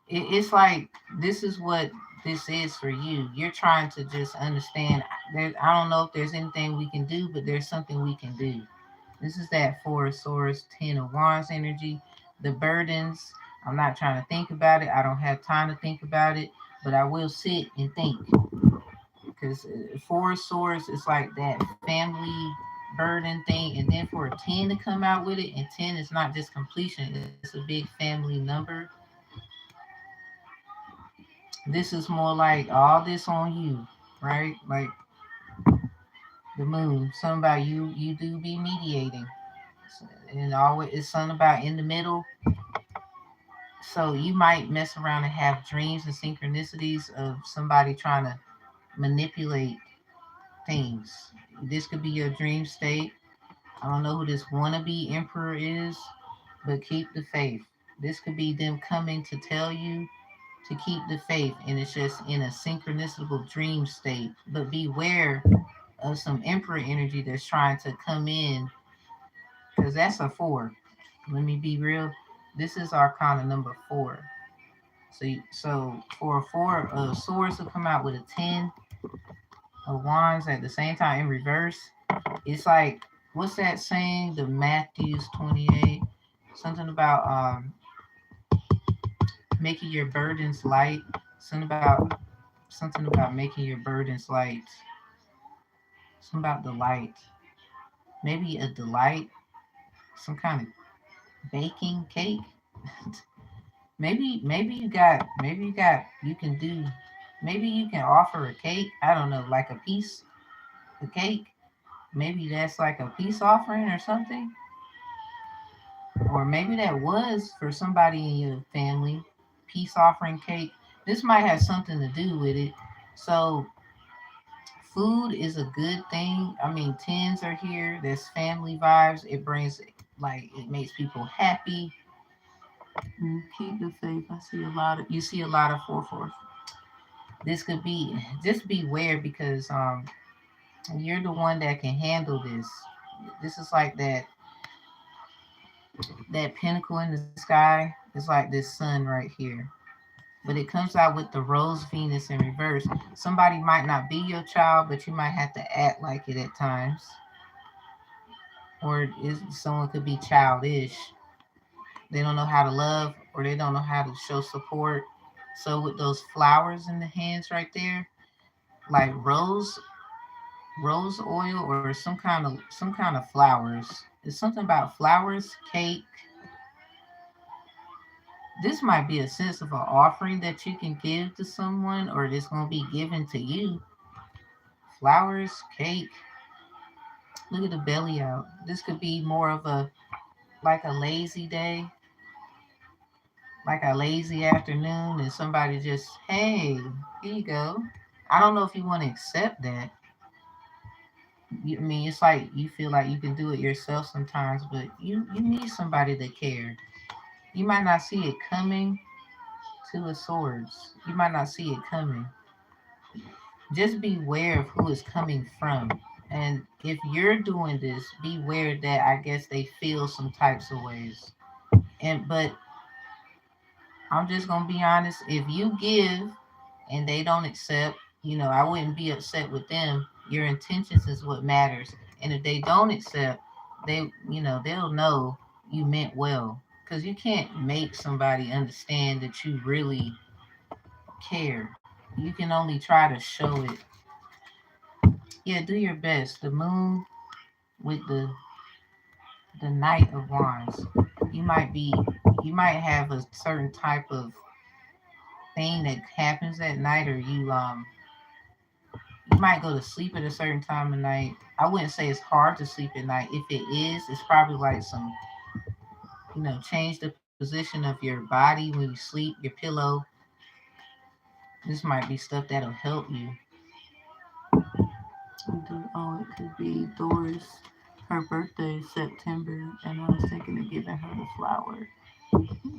It's like this is what this is for you. You're trying to just understand. I don't know if there's anything we can do, but there's something we can do. This is that 4 of Swords, 10 of Wands energy. The burdens. I'm not trying to think about it. I don't have time to think about it, but I will sit and think. Because 4 of Swords is like that family burden thing, and then for a 10 to come out with it, and 10 is not just completion, it's a big family number. This is more like all this on you, right? Like the moon, something about you do be mediating, and always it's something about in the middle. So you might mess around and have dreams and synchronicities of somebody trying to manipulate things. This could be your dream state. I don't know who this wannabe emperor is, but keep the faith. This could be them coming to tell you to keep the faith, and it's just in a synchronicity dream state. But beware of some emperor energy that's trying to come in, because that's a 4. Let me be real. This is Arcana number 4. So for a 4 of Swords to come out with a 10 of Wands at the same time in reverse, it's like, what's that saying? The Matthews 28, something about making your burdens light. Something about making your burdens light. Something about delight. Maybe a delight. Some kind of baking cake. You can do. Maybe you can offer a cake. I don't know, like a piece, a cake. Maybe that's like a peace offering or something. Or maybe that was for somebody in your family. Peace offering cake. This might have something to do with it. So food is a good thing. I mean, tens are here. There's family vibes. It brings, like, it makes people happy. Keep the faith. You see a lot of 4 4. This could be, just beware because you're the one that can handle this. This is like that pinnacle in the sky. It's like this sun right here. But it comes out with the Rose Venus in reverse. Somebody might not be your child, but you might have to act like it at times. Or someone could be childish. They don't know how to love, or they don't know how to show support. So with those flowers in the hands right there, like rose oil or some kind of flowers. It's something about flowers, cake. This might be a sense of an offering that you can give to someone, or it's going to be given to you. Flowers, cake. Look at the belly out. This could be more of a, like a lazy day, like a lazy afternoon, and somebody just, hey, here you go. I don't know if you want to accept that. I mean, it's like you feel like you can do it yourself sometimes, but you need somebody to care. You might not see it coming. 2 of Swords. You might not see it coming. Just beware of who it's coming from. And if you're doing this, beware that I guess they feel some types of ways. And but I'm just gonna be honest, if you give and they don't accept, I wouldn't be upset with them. Your intentions is what matters. And if they don't accept, they'll know you meant well. Because you can't make somebody understand that you really care. You can only try to show it. Yeah, do your best. The moon with the Knight of Wands. You might be you might have a certain type of thing that happens at night, or you might go to sleep at a certain time of night. I wouldn't say it's hard to sleep at night. If it is, it's probably like some, change the position of your body when you sleep, your pillow. This might be stuff that'll help you. Oh, it could be Doris. Her birthday is September, and I was thinking of giving her a flower.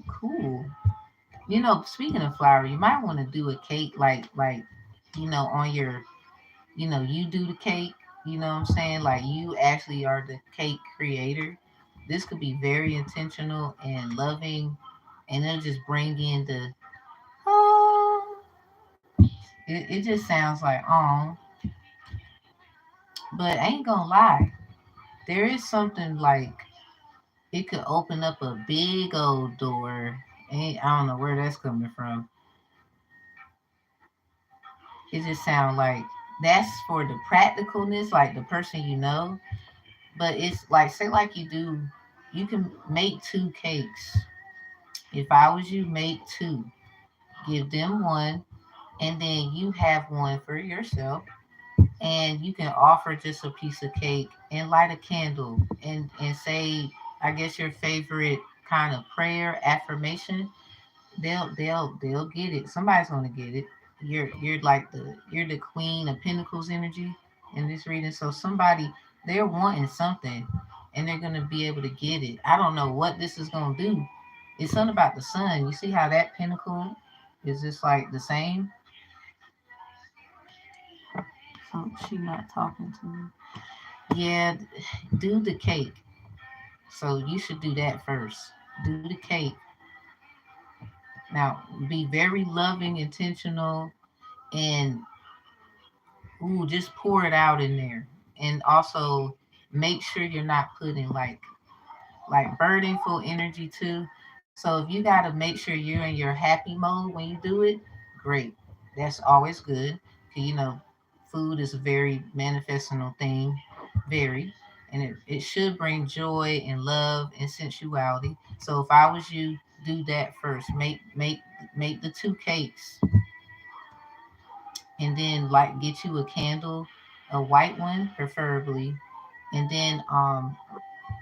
Cool. Speaking of flower, you might want to do a cake like on your you do the cake, you know what I'm saying? Like you actually are the cake creator. This could be very intentional and loving, and it'll just bring in the oh. It just sounds like oh, but I ain't gonna lie. There is something like it could open up a big old door. I don't know where that's coming from. It just sounds like that's for the practicalness, like the person But it's like say like you can make two cakes. If I was you, make two. Give them one, and then you have one for yourself. And you can offer just a piece of cake and light a candle and say, I guess your favorite kind of prayer affirmation. They'll get it. Somebody's gonna get it. You're the queen of pentacles energy in this reading. So somebody they're wanting something and they're gonna be able to get it. I don't know what this is gonna do. It's something about the sun. You see how that pentacle is just like the same? So she not talking to me. Yeah, do the cake. So you should do that first. Do the cake. Now be very loving, intentional, and ooh, just pour it out in there. And also make sure you're not putting like burdensome energy too. So if you gotta make sure you're in your happy mode when you do it, great. That's always good. 'Cause, food is a very manifesting thing, very. And it should bring joy and love and sensuality. So if I was you, do that first. Make the two cakes and then like get you a candle, a white one preferably, and then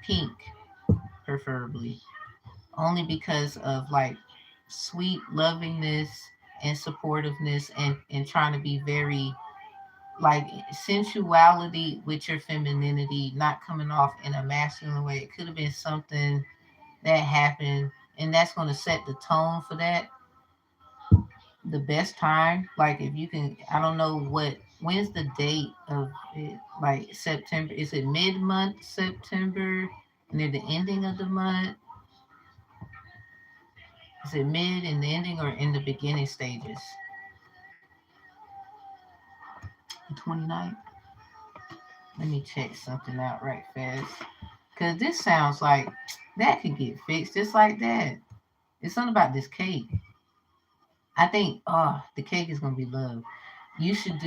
pink preferably, only because of like sweet lovingness and supportiveness and trying to be very like sensuality with your femininity not coming off in a masculine way. It could have been something that happened and that's going to set the tone for that. The best time, like if you can, I don't know when's the date of it, like September, is it mid-month September, near the ending of the month? Is it mid in the ending or in the beginning stages? The 29th. Let me check something out right fast, because this sounds like that could get fixed just like that. It's something about this cake. I think the cake is gonna be love. You should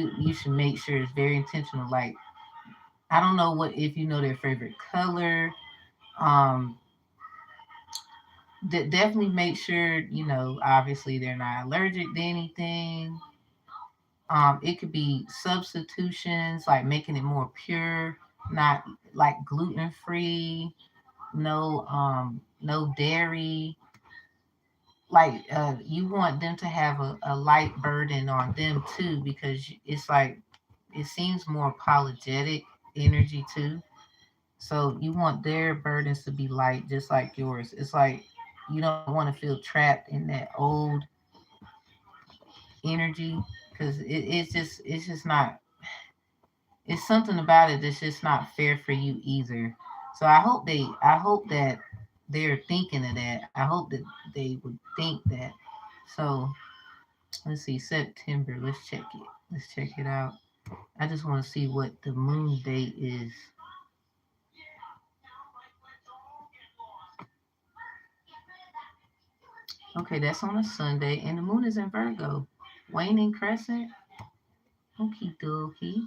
make sure it's very intentional. Like I don't know what if you know their favorite color. Um, definitely make sure obviously they're not allergic to anything. It could be substitutions like making it more pure, not like gluten free, no dairy. Like you want them to have a light burden on them too because it's like it seems more apologetic energy too. So you want their burdens to be light, just like yours. It's like you don't want to feel trapped in that old energy because it's just not. it's something about it that's just not fair for you either. So I hope that they're thinking of that. I hope that they would think that. So let's see, September. Let's check it. Let's check it out. I just want to see what the moon date is. Okay, that's on a Sunday, and the moon is in Virgo. Waning crescent. Okie dokie.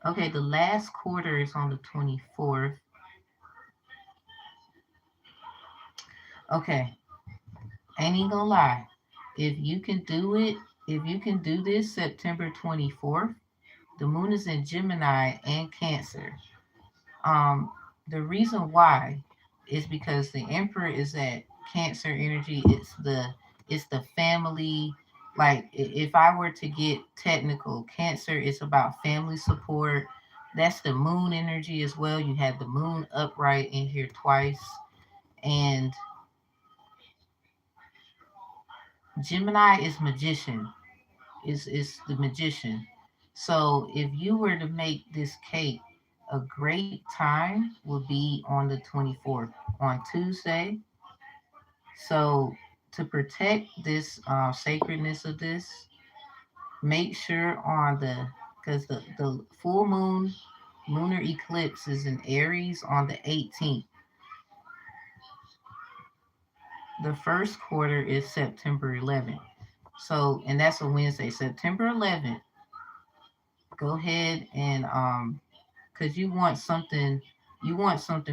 Okay, the last quarter is on the 24th. Okay, ain't even gonna lie. If you can do it, if you can do this September 24th, the moon is in Gemini and Cancer. Um, the reason why is because the Emperor is at Cancer energy. It's the family. Like if I were to get technical, Cancer is about family support. That's the moon energy as well. You have the moon upright in here twice, and Gemini is magician. Is the magician. So if you were to make this cake, a great time would be on the 24th, on Tuesday. So to protect this sacredness of this, make sure on because the full moon lunar eclipse is in Aries on the 18th. The first quarter is September 11th. So, and that's a Wednesday, September 11th. Go ahead and because you want something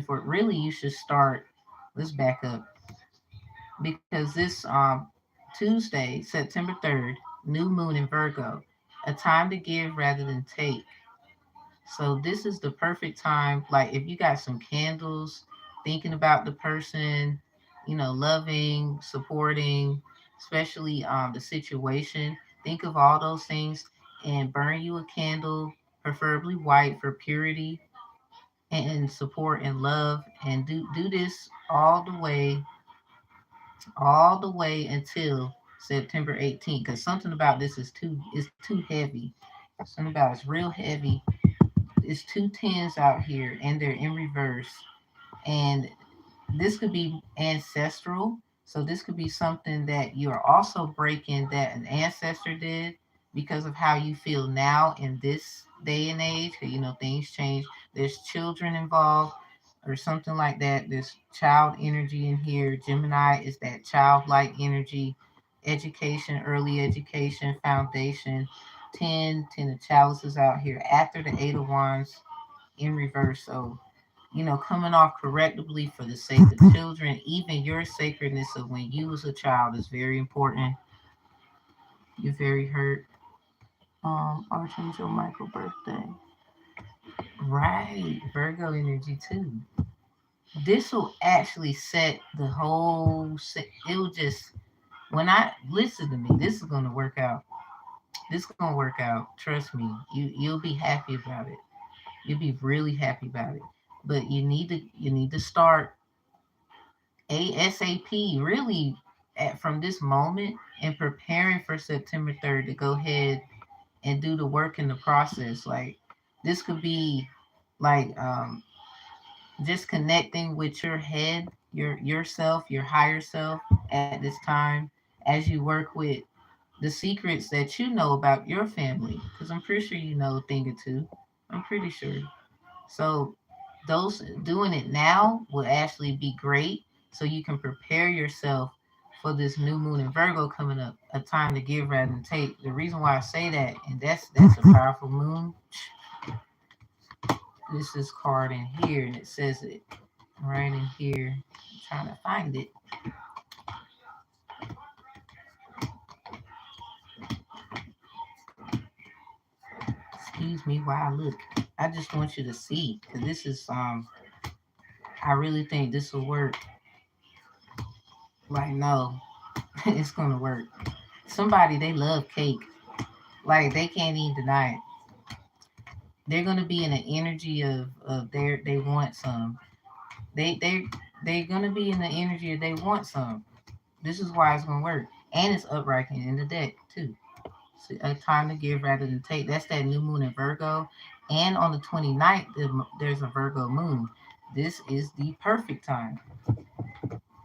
for really you should start. Let's back up because this Tuesday, September 3rd, new moon in Virgo, a time to give rather than take. So this is the perfect time. Like if you got some candles, thinking about the person, loving, supporting, especially the situation. Think of all those things and burn you a candle, preferably white for purity and support and love. And do this all the way until September 18th. Because something about this is too heavy. Something about it's real heavy. It's two tens out here and they're in reverse. And this could be ancestral. So this could be something that you're also breaking that an ancestor did because of how you feel now in this day and age. 'Cause, things change. There's children involved or something like that. There's child energy in here. Gemini is that childlike energy, education, early education, foundation. Ten of chalices out here after the eight of wands in reverse. So coming off correctably for the sake of children, even your sacredness of when you was a child is very important. You're very hurt. Archangel Michael birthday. Right. Virgo energy too. This will actually set the whole it'll just when I listen to me, this is gonna work out. This is gonna work out. Trust me. You'll be happy about it. You'll be really happy about it. But you need to start ASAP, really, from this moment and preparing for September 3rd to go ahead and do the work in the process. Like, this could be like just connecting with your head, yourself, your higher self at this time as you work with the secrets that you know about your family. Because I'm pretty sure you know a thing or two. I'm pretty sure. So those doing it now will actually be great so you can prepare yourself for this new moon in Virgo coming up, a time to give rather than take. The reason why I say that, and that's a powerful moon. This is card in here and it says it right in here. I'm trying to find it. Excuse me while I look. I just want you to see because this is I really think this will work. Like no, it's gonna work. Somebody they love cake. Like they can't even deny it. They're gonna be in an energy of they want some. They're gonna be in the energy of they want some. This is why it's gonna work, and it's upright in the deck too. a time to give rather than take. That's that new moon in Virgo. And on the 29th, there's a Virgo moon. This is the perfect time.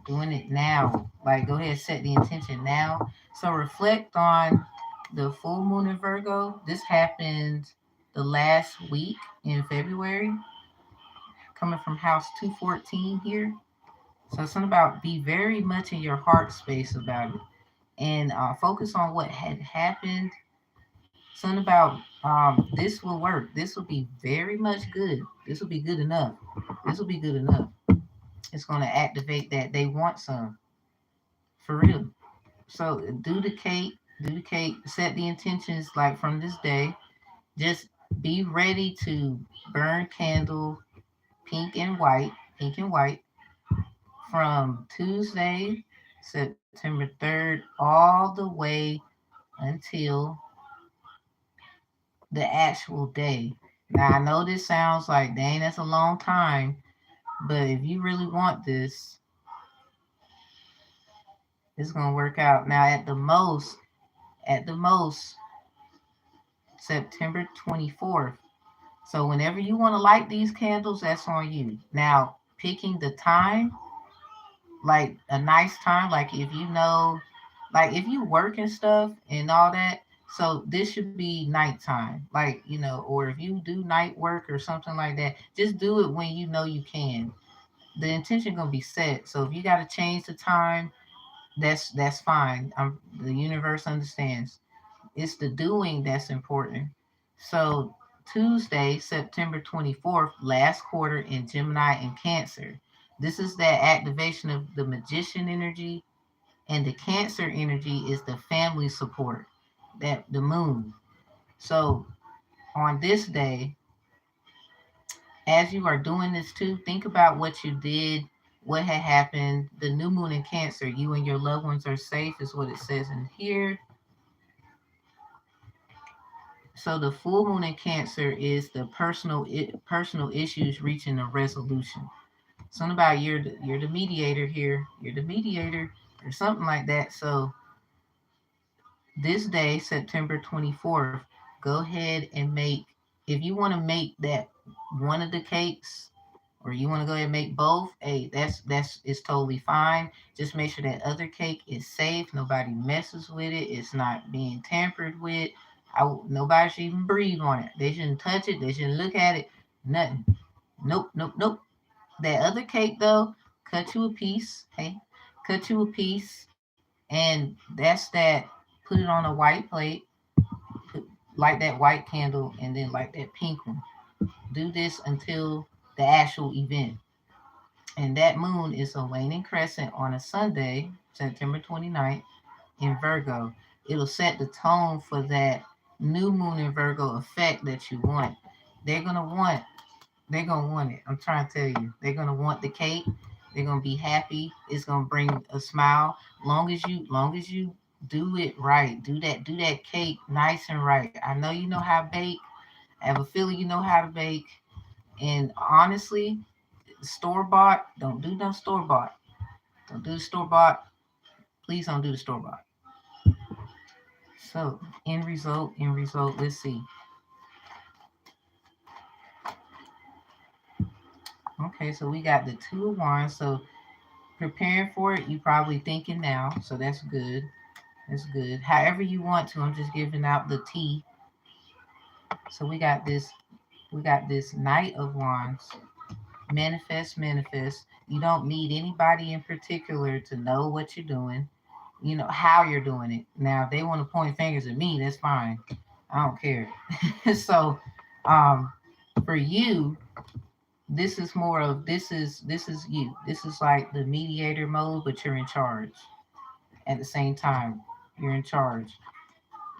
Doing it now. Like, go ahead, set the intention now. So reflect on the full moon in Virgo. This happened the last week in February, coming from house 214 here. So something about be very much in your heart space about it, and focus on what had happened. Something about this will work. This will be very much good. This will be good enough. This will be good enough. It's going to activate that they want some for real. So do the cake, set the intentions like from this day. Just be ready to burn candle pink and white from Tuesday, September 3rd, all the way until the actual day. Now, I know this sounds like, dang, that's a long time, but if you really want this, it's going to work out. Now, at the most, September 24th. So, whenever you want to light these candles, that's on you. Now, picking the time, like a nice time, like if you know, like if you work and stuff and all that, so this should be nighttime, like, or if you do night work or something like that, just do it when you know you can. The intention gonna be set, so if you got to change the time, that's fine. The universe understands. It's the doing that's important. So Tuesday, September 24th, last quarter in Gemini and Cancer. This is that activation of the magician energy, and the Cancer energy is the family support, that the moon. So on this day, as you are doing this too, think about what you did, what had happened. The new moon in Cancer, you and your loved ones are safe, is what it says in here. So the full moon in Cancer is the personal issues reaching a resolution. Something about you're the mediator here. You're the mediator or something like that. So this day, September 24th, go ahead and make, if you want to make that one of the cakes, or you want to go ahead and make both, hey, that's it's totally fine. Just make sure that other cake is safe. Nobody messes with it. It's not being tampered with. Nobody should even breathe on it. They shouldn't touch it. They shouldn't look at it. Nothing. Nope, nope, nope. That other cake though, cut you a piece. Hey, cut you a piece, and that's that. Put it on a white plate. Put, light that white candle, and then light that pink one. Do this until the actual event. And that moon is a waning crescent on a Sunday, September 29th, in Virgo. It'll set the tone for that new moon in Virgo effect that you want. They're gonna want they're gonna want it. I'm trying to tell you. They're gonna want the cake. They're gonna be happy. It's gonna bring a smile. Long as you do it right. Do that cake nice and right. I know you know how to bake. I have a feeling you know how to bake. And honestly, store bought, don't do no store bought. Don't do the store bought. Please don't do the store bought. So end result, let's see. Okay, so we got the two of wands. So preparing for it, you probably thinking now. So that's good. That's good. However you want to, I'm just giving out the tea. So we got this Knight of Wands. Manifest, manifest. You don't need anybody in particular to know what you're doing, how you're doing it. Now, if they want to point fingers at me, that's fine. I don't care. So, um, for you, this is you. This is like the mediator mode, but you're in charge at the same time. You're in charge.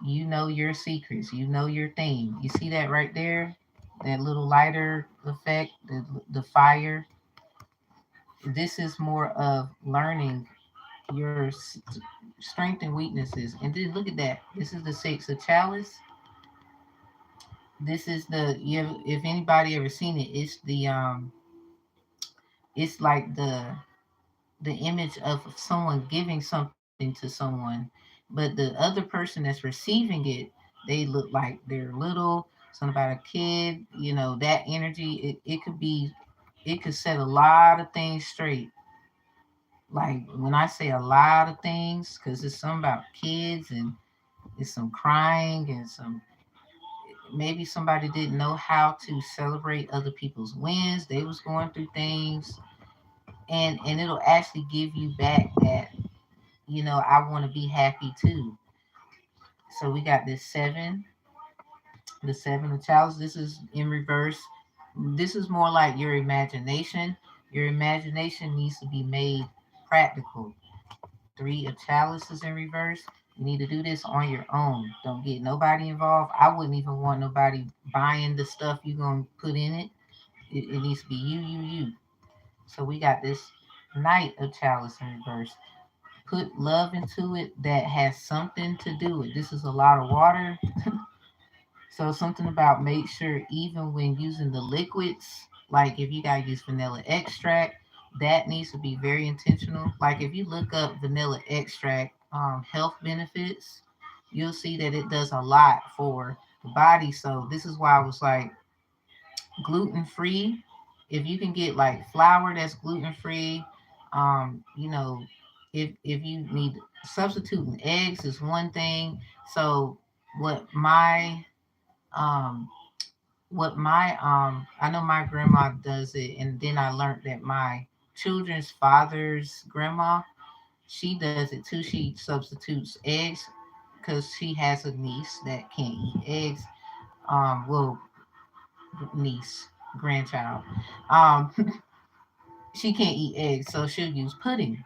You know your secrets. You know your thing. You see that right there? That little lighter effect, the fire. This is more of learning your strength and weaknesses. And then look at that. This is the six of chalice. This is if anybody ever seen it, it's like the image of someone giving something to someone. but the other person that's receiving it, they look like they're little. Something about a kid, that energy. It could be, it could set a lot of things straight. Like when I say a lot of things, because it's something about kids and it's some crying and some, maybe somebody didn't know how to celebrate other people's wins. They was going through things, and it'll actually give you back that, I want to be happy too. So we got this seven, the seven of chalice. This is in reverse. This is more like your imagination. Your imagination needs to be made practical. Three of chalice is in reverse. You need to do this on your own. Don't get nobody involved. I wouldn't even want nobody buying the stuff you're going to put in it. It needs to be you. So we got this knight of chalice in reverse. Put love into it that has something to do with. This is a lot of water. So something about make sure even when using the liquids, like if you gotta use vanilla extract, that needs to be very intentional. Like if you look up vanilla extract health benefits, you'll see that it does a lot for the body. So this is why I was like gluten free. If you can get like flour that's gluten free, you know, if you need substituting eggs is one thing. So what my um I know my grandma does it, and then I learned that my children's father's grandma, she does it too. She substitutes eggs because she has a niece that can't eat eggs. Well, niece, grandchild, um she can't eat eggs, so she'll use pudding.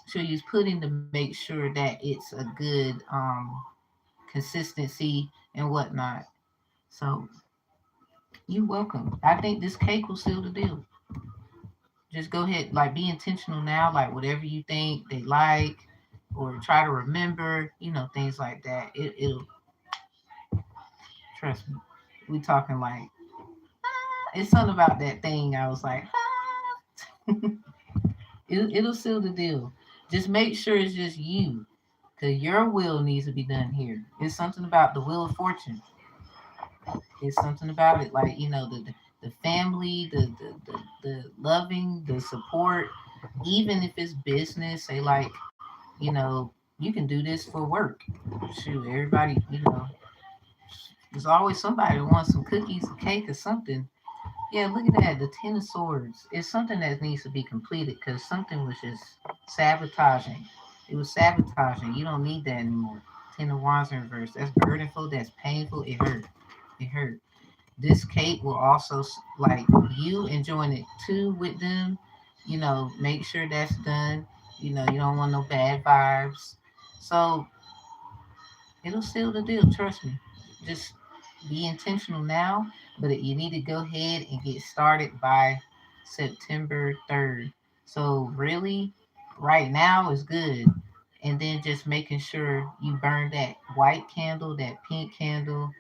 She'll use pudding to make sure that it's a good consistency and whatnot. So you welcome. I think this cake will seal the deal. Just go ahead, like be intentional now, like whatever you think they like, or try to remember, things like that. It'll, trust me. We talking like, it's something about that thing. I was like, it'll seal the deal. Just make sure it's just you, because your will needs to be done here. It's something about the wheel of fortune. It's something about it, like the family, the loving, the support. Even if it's business, say like, you can do this for work. Shoot, everybody, there's always somebody that wants some cookies, a cake, or something. Yeah, look at that. The Ten of Swords. It's something that needs to be completed because something was just sabotaging. It was sabotaging. You don't need that anymore. Ten of Wands in reverse. That's burdenful. That's painful. It hurt. It hurt. This cake will also, like you enjoying it too with them. Make sure that's done. You don't want no bad vibes. So it'll seal the deal. Trust me. Just be intentional now, but you need to go ahead and get started by September 3rd. So really, right now is good. And then just making sure you burn that white candle, that pink candle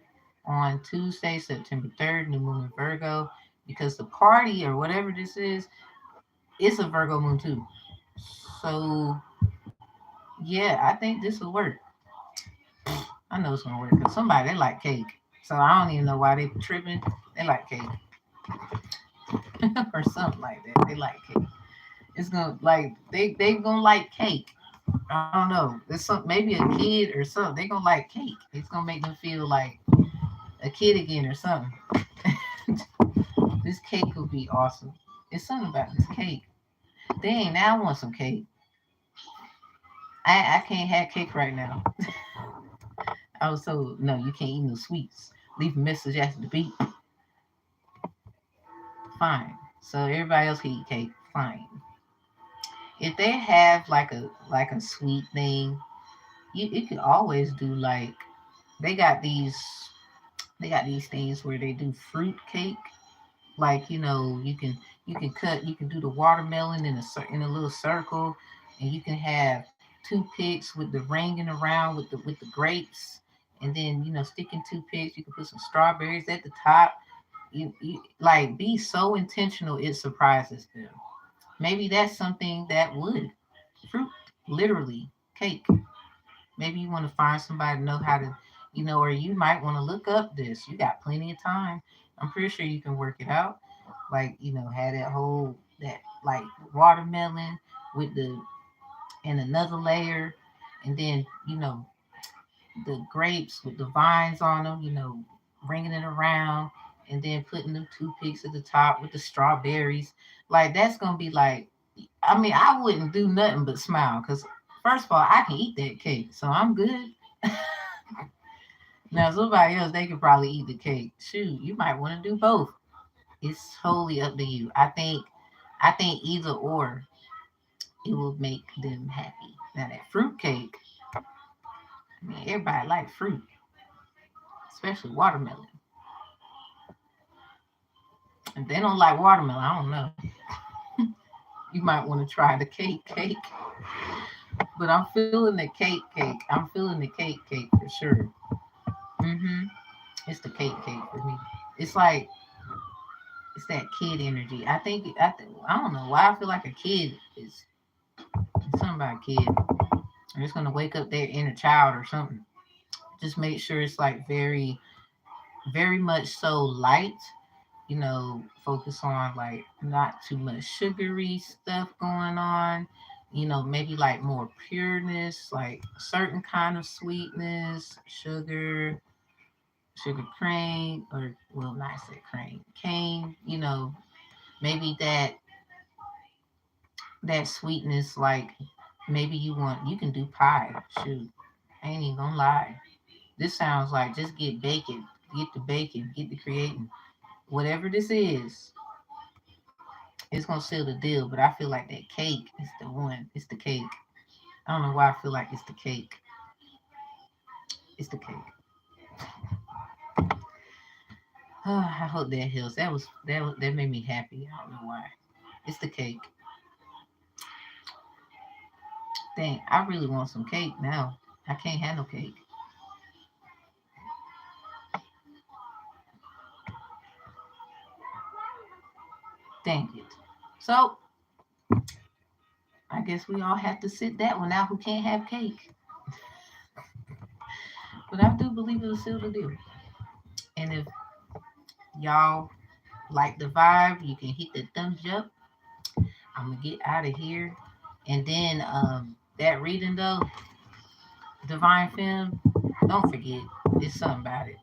on Tuesday, September 3rd, new moon in Virgo, because the party or whatever this is, it's a Virgo moon too. So yeah, I think this will work. I know it's gonna work because somebody they like cake. So I don't even know why they tripping. They like cake or something like that. They like cake. It's gonna like they gonna like cake. I don't know. There's some maybe a kid or something. They gonna like cake. It's gonna make them feel like a kid again or something. This cake will be awesome. It's something about this cake. Dang, now I want some cake. I can't have cake right now. I was told no, you can't eat no sweets. Leave a message after the beep. Fine. So everybody else can eat cake. Fine. If they have like a sweet thing, you could always do like they got these they got these things where they do fruit cake. Like you can do the watermelon in a little circle, and you can have toothpicks with the ringing around with the grapes, and then sticking toothpicks. You can put some strawberries at the top. You like be so intentional it surprises them. Maybe that's something that would fruit, literally cake. Maybe you want to find somebody to know how to, or you might want to look up this. You got plenty of time. I'm pretty sure you can work it out. Like, have that like watermelon with the and another layer, and then the grapes with the vines on them, bringing it around, and then putting the toothpicks at the top with the strawberries. Like that's gonna be like, I mean, I wouldn't do nothing but smile because first of all, I can eat that cake, so I'm good. Now somebody else, they could probably eat the cake. Shoot, you might want to do both. It's totally up to you. I think either or it will make them happy. Now that fruit cake, I mean, everybody like fruit, especially watermelon. If they don't like watermelon, I don't know. You might want to try the cake. But I'm feeling the cake. I'm feeling the cake for sure. Mm-hmm. It's the cake for me. It's like it's that kid energy. I don't know why I feel like a kid is something about a kid. I'm just gonna wake up their inner child or something. Just make sure it's like very, very much so light. Focus on like not too much sugary stuff going on. Maybe like more pureness, like certain kind of sweetness, sugar cane, or well, not say cane, cane. Maybe that sweetness, like maybe you can do pie. Shoot, I ain't even gonna lie. This sounds like just get the creating. Whatever this is, it's gonna seal the deal. But I feel like that cake is the one. It's the cake. I don't know why I feel like it's the cake. It's the cake. I hope that helps. That made me happy. I don't know why. It's the cake. Dang, I really want some cake now. I can't handle cake. Dang it. So I guess we all have to sit that one out who can't have cake. But I do believe it'll seal the deal. And if y'all like the vibe, you can hit the thumbs up. I'm gonna get out of here. And then that reading though, Divine Film, don't forget, it's something about it.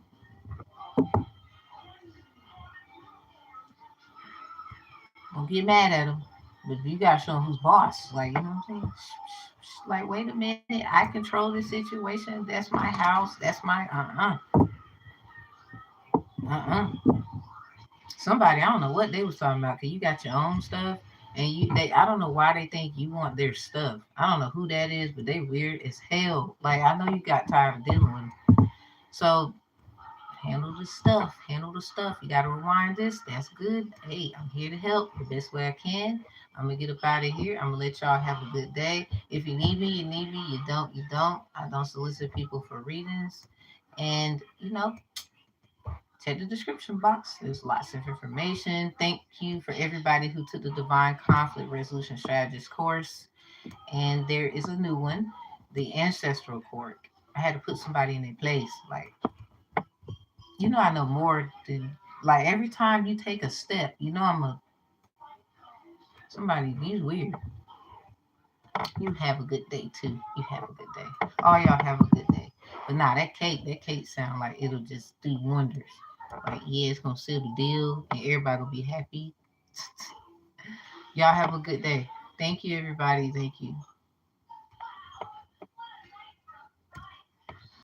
Don't get mad at him, but you gotta show him who's boss. Like, you know what I'm saying? Like, wait a minute, I control this situation. That's my house. That's my uh. Somebody, I don't know what they was talking about. Cause you got your own stuff, and I don't know why they think you want their stuff. I don't know who that is, but they weird as hell. Like, I know you got tired of dealing with them. So handle the stuff. Handle the stuff. You got to rewind this. That's good. Hey, I'm here to help the best way I can. I'm gonna get up out of here. I'm gonna let y'all have a good day. If you need me, you need me. You don't, you don't. I don't solicit people for readings. And check the description box. There's lots of information. Thank you for everybody who took the Divine Conflict Resolution Strategist course. And there is a new one, the Ancestral court. I had to put somebody in their place. Like, I know more than like every time you take a step, I'm a somebody you weird. You have a good day too. You have a good day. All y'all have a good day. But nah, that cake sound like it'll just do wonders. Like, yeah, it's gonna seal the deal and everybody will be happy. Y'all have a good day. Thank you, everybody. Thank you.